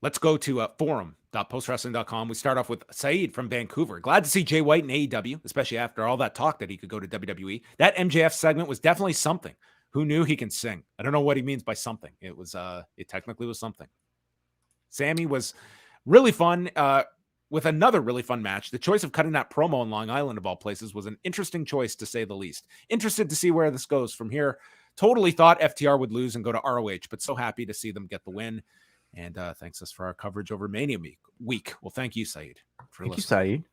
Let's go to forum.postwrestling.com. We start off with Saeed from Vancouver. Glad to see Jay White in AEW, especially after all that talk that he could go to WWE. That MJF segment was definitely something. Who knew he can sing? I don't know what he means by something. It was it technically was something. Sammy was really fun with another really fun match. The choice of cutting that promo on Long Island, of all places, was an interesting choice, to say the least. Interested to see where this goes from here. Totally thought FTR would lose and go to ROH, but so happy to see them get the win. And thanks us for our coverage over Mania week. Well, thank you, Saeed. Thank you, Saeed.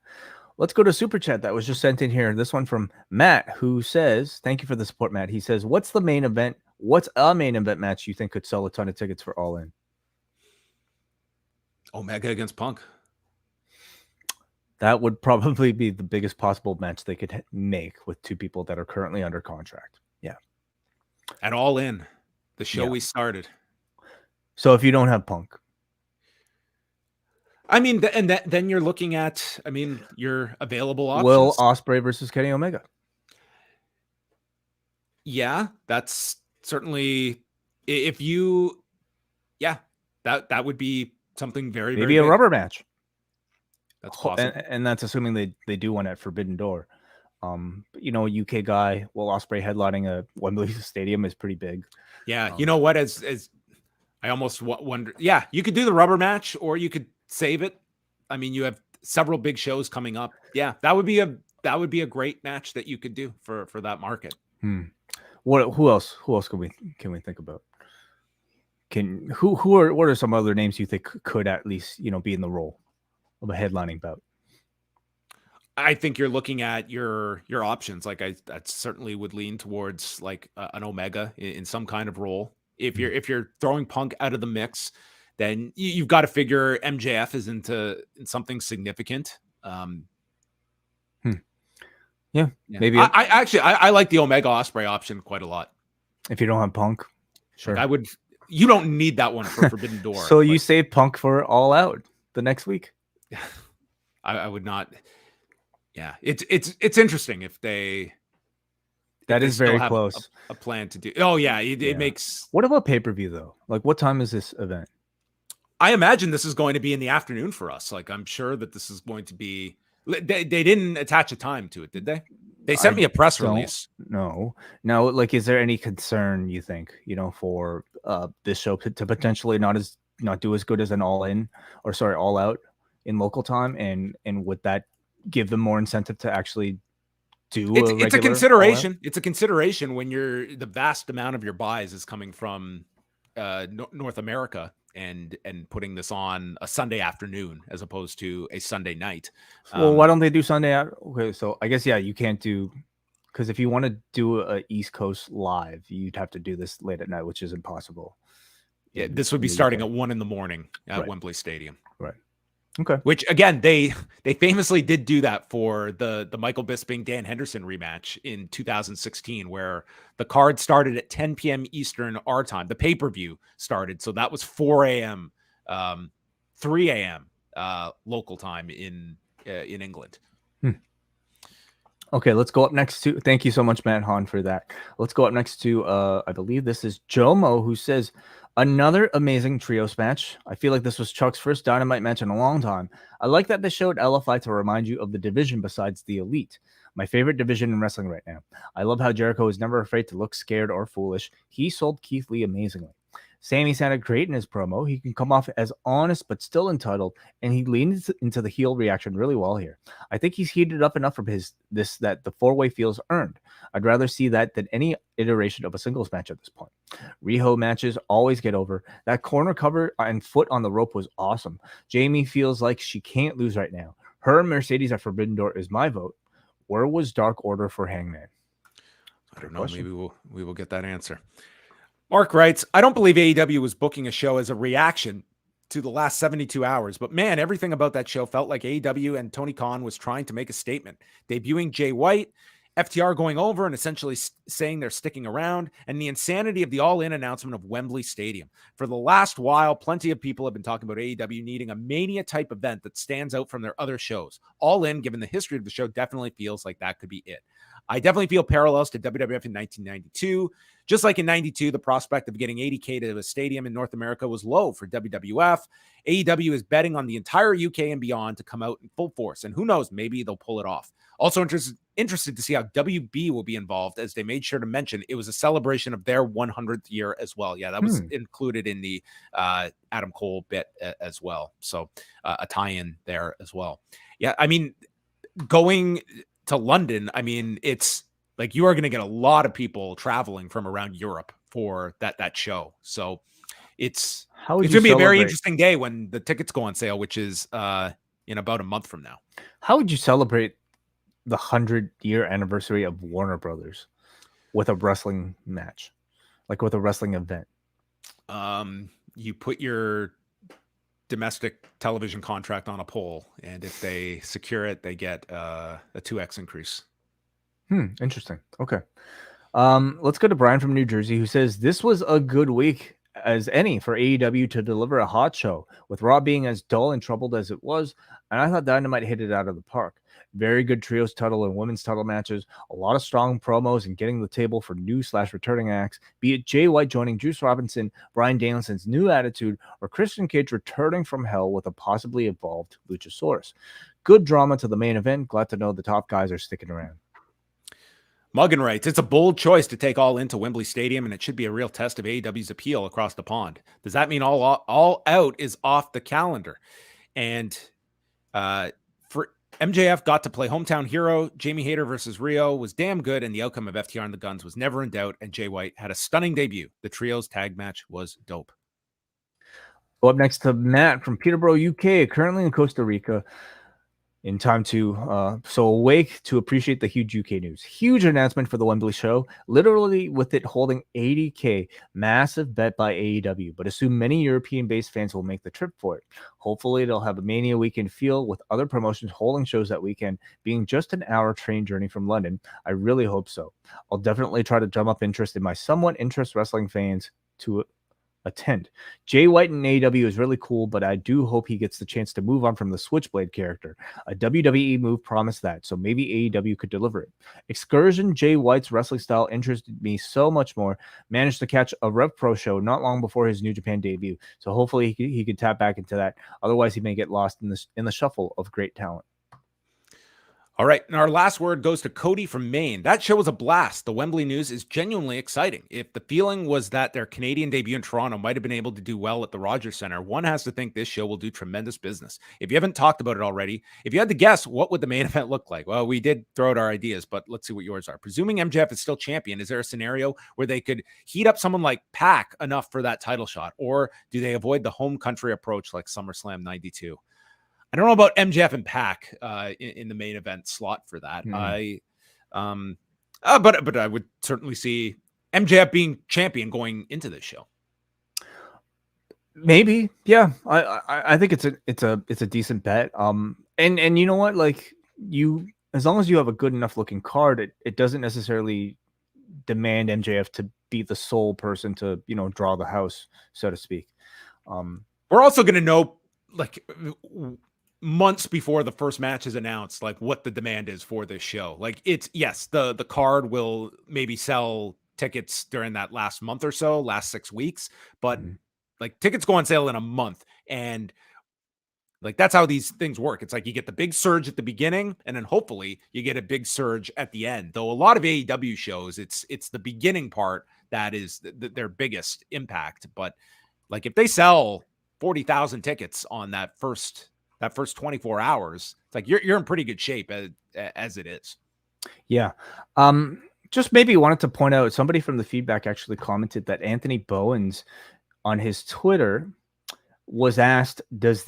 Let's go to Super Chat that was just sent in here. This one from Matt, who says, thank you for the support, Matt. He says, what's a main event match you think could sell a ton of tickets for All In? Omega against Punk. That would probably be the biggest possible match they could make with two people that are currently under contract. Yeah. At All In, the show we started. So if you don't have Punk, I mean, then you're looking at, I mean, your available options. Will Ospreay versus Kenny Omega. Yeah, that's certainly, if you, yeah, that would be something very, maybe very a big. rubber match. That's possible. And that's assuming they do one at Forbidden Door. You know, a UK guy, Will Ospreay headlining a Wembley Stadium is pretty big. Yeah, you know what? As I almost wonder, yeah, you could do the rubber match, or you could save it. I mean, you have several big shows coming up. Yeah, that would be a great match that you could do for that market. Who else can we think about? What are some other names you think could at least, you know, be in the role of a headlining bout? I think you're looking at your options. Like I certainly would lean towards like an Omega in some kind of role. If you're throwing Punk out of the mix, then you've got to figure MJF is in something significant. Yeah, maybe. I like the Omega Ospreay option quite a lot. If you don't have Punk, sure. Like you don't need that one for Forbidden Door. So you save Punk for All Out the next week. I would not. Yeah, it's interesting if they. That is very close. A plan to do. Oh yeah, it makes. What about pay-per-view though? Like, what time is this event? I imagine this is going to be in the afternoon for us. Like, I'm sure that this is going to be. They didn't attach a time to it, did they? They sent me a press release. No. Now, like, is there any concern you think, you know, for this show to potentially not do as good as an All Out in local time, and would that give them more incentive to actually do? It's a consideration. It's a consideration when the vast amount of your buys is coming from North America. And putting this on a Sunday afternoon as opposed to a Sunday night. Well, why don't they do Sunday? Okay, so I guess you can't do, because if you want to do a East Coast live, you'd have to do this late at night, which is impossible. Yeah, this would be starting at 1 a.m. at Wembley Stadium. Right. Okay. Which again, they famously did do that for the Michael Bisping Dan Henderson rematch in 2016, where the card started at 10 p.m. Eastern our time. The pay-per-view started, so that was 4 a.m., 3 a.m. Local time in England. Okay, let's go up next to. Thank you so much, Matt Hahn, for that. Let's go up next to. I believe this is Jomo, who says, another amazing trios match. I feel like this was Chuck's first Dynamite match in a long time. I like that they showed LFI to remind you of the division besides the Elite. My favorite division in wrestling right now. I love how Jericho is never afraid to look scared or foolish. He sold Keith Lee amazingly. Sammy sounded great in his promo. He can come off as honest but still entitled, and he leaned into the heel reaction really well here. I think he's heated up enough from that the four-way feels earned. I'd rather see that than any iteration of a singles match at this point. Riho matches always get over. That corner cover and foot on the rope was awesome. Jamie feels like she can't lose right now. Her and Mercedes at Forbidden Door is my vote. Where was Dark Order for Hangman? I don't know. Maybe we will get that answer. Mark writes, I don't believe AEW was booking a show as a reaction to the last 72 hours, but man, everything about that show felt like AEW and Tony Khan was trying to make a statement. Debuting Jay White, FTR going over and essentially saying they're sticking around, and the insanity of the all-in announcement of Wembley Stadium. For the last while, plenty of people have been talking about AEW needing a Mania-type event that stands out from their other shows. All In, given the history of the show, definitely feels like that could be it. I definitely feel parallels to WWF in 1992. Just like in 92, the prospect of getting 80K to a stadium in North America was low for WWF. AEW is betting on the entire UK and beyond to come out in full force. And who knows, maybe they'll pull it off. Also interested to see how WB will be involved, as they made sure to mention it was a celebration of their 100th year as well. Yeah, that was included in the Adam Cole bit as well. So a tie-in there as well. Yeah, I mean, going to London, I mean, it's like you are going to get a lot of people traveling from around Europe for that show. So it's going to be a very interesting day when the tickets go on sale, which is in about a month from now. How would you celebrate the 100-year anniversary of Warner Brothers with a wrestling match, like with a wrestling event? You put your domestic television contract on a poll, and if they secure it, they get a 2x increase. Interesting. Okay. Let's go to Brian from New Jersey, who says this was a good week as any for AEW to deliver a hot show, with Raw being as dull and troubled as it was, and I thought Dynamite hit it out of the park. Very good trios title and women's title matches, a lot of strong promos and getting the table for new/returning acts, be it Jay White joining Juice Robinson, Bryan Danielson's new attitude, or Christian Cage returning from hell with a possibly evolved Luchasaurus. Good drama to the main event. Glad to know the top guys are sticking around. Muggin writes, it's a bold choice to take All into Wembley Stadium, and it should be a real test of AEW's appeal across the pond. Does that mean All Out is off the calendar? And for MJF got to play hometown hero. Jamie Hayter versus Riho was damn good, and the outcome of FTR and the Guns was never in doubt, and Jay White had a stunning debut. The trios tag match was dope. Go up next to Matt from Peterborough, UK, currently in Costa Rica. In time to so awake to appreciate the huge UK news. Huge announcement for the Wembley show, literally with it holding 80K. Massive bet by AEW, but assume many European-based fans will make the trip for it. Hopefully it'll have a Mania weekend feel, with other promotions holding shows that weekend being just an hour train journey from London. I really hope so. I'll definitely try to drum up interest in my somewhat interest wrestling fans to attend. Jay White in AEW is really cool, but I do hope he gets the chance to move on from the Switchblade character. A WWE move promised that, so maybe AEW could deliver it. Excursion Jay White's wrestling style interested me so much more. Managed to catch a Rev Pro show not long before his New Japan debut, so hopefully he could tap back into that. Otherwise, he may get lost in the shuffle of great talent. All right, and our last word goes to Cody from Maine. That show was a blast. The Wembley news is genuinely exciting. If the feeling was that their Canadian debut in Toronto might have been able to do well at the Rogers Centre, one has to think this show will do tremendous business. If you haven't talked about it already, if you had to guess, what would the main event look like? Well, we did throw out our ideas, but let's see what yours are. Presuming MJF is still champion, is there a scenario where they could heat up someone like Pac enough for that title shot? Or do they avoid the home country approach like SummerSlam 92? I don't know about MJF and Pac in the main event slot for that. But I would certainly see MJF being champion going into this show. Maybe, yeah. I think it's a decent bet. And you know what? Like, as long as you have a good enough looking card, it doesn't necessarily demand MJF to be the sole person to draw the house, so to speak. We're also going to know, like, months before the first match is announced, like what the demand is for this show. Like, it's, yes, the card will maybe sell tickets during that last month or so, last 6 weeks, but like tickets go on sale in a month, and like that's how these things work. It's like you get the big surge at the beginning, and then hopefully you get a big surge at the end. Though a lot of AEW shows, it's the beginning part that is their biggest impact. But like if they sell 40,000 tickets on that first 24 hours, it's like you're in pretty good shape as it is. Yeah. Just maybe wanted to point out, somebody from the feedback actually commented that Anthony Bowens on his Twitter was asked, does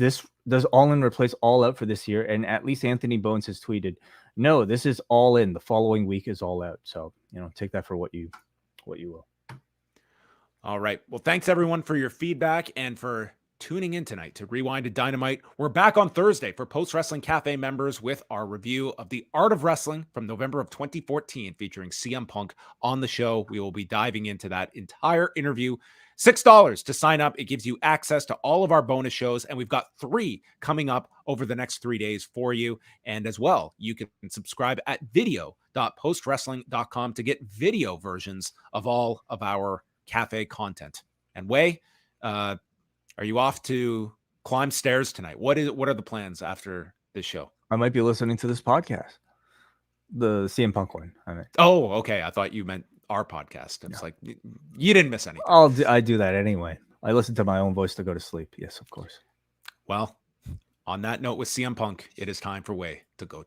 All In replace All Out for this year? And at least Anthony Bowens has tweeted, no, this is All In. The following week is All Out. So, take that for what you will. All right. Well, thanks everyone for your feedback and for tuning in tonight to Rewind-A-Dynamite. We're back on Thursday for Post Wrestling Cafe members with our review of The Art of Wrestling from November of 2014, featuring CM Punk on the show. We will be diving into that entire interview. $6 to sign up. It gives you access to all of our bonus shows, and we've got 3 coming up over the next 3 days for you. And as well, you can subscribe at video.postwrestling.com to get video versions of all of our cafe content. And Wai, are you off to climb stairs tonight? What are the plans after this show? I might be listening to this podcast, the CM Punk one. Oh, okay. I thought you meant our podcast. It's like you didn't miss anything. I do that anyway. I listen to my own voice to go to sleep. Yes, of course. Well, on that note with CM Punk, it is time for Wai to go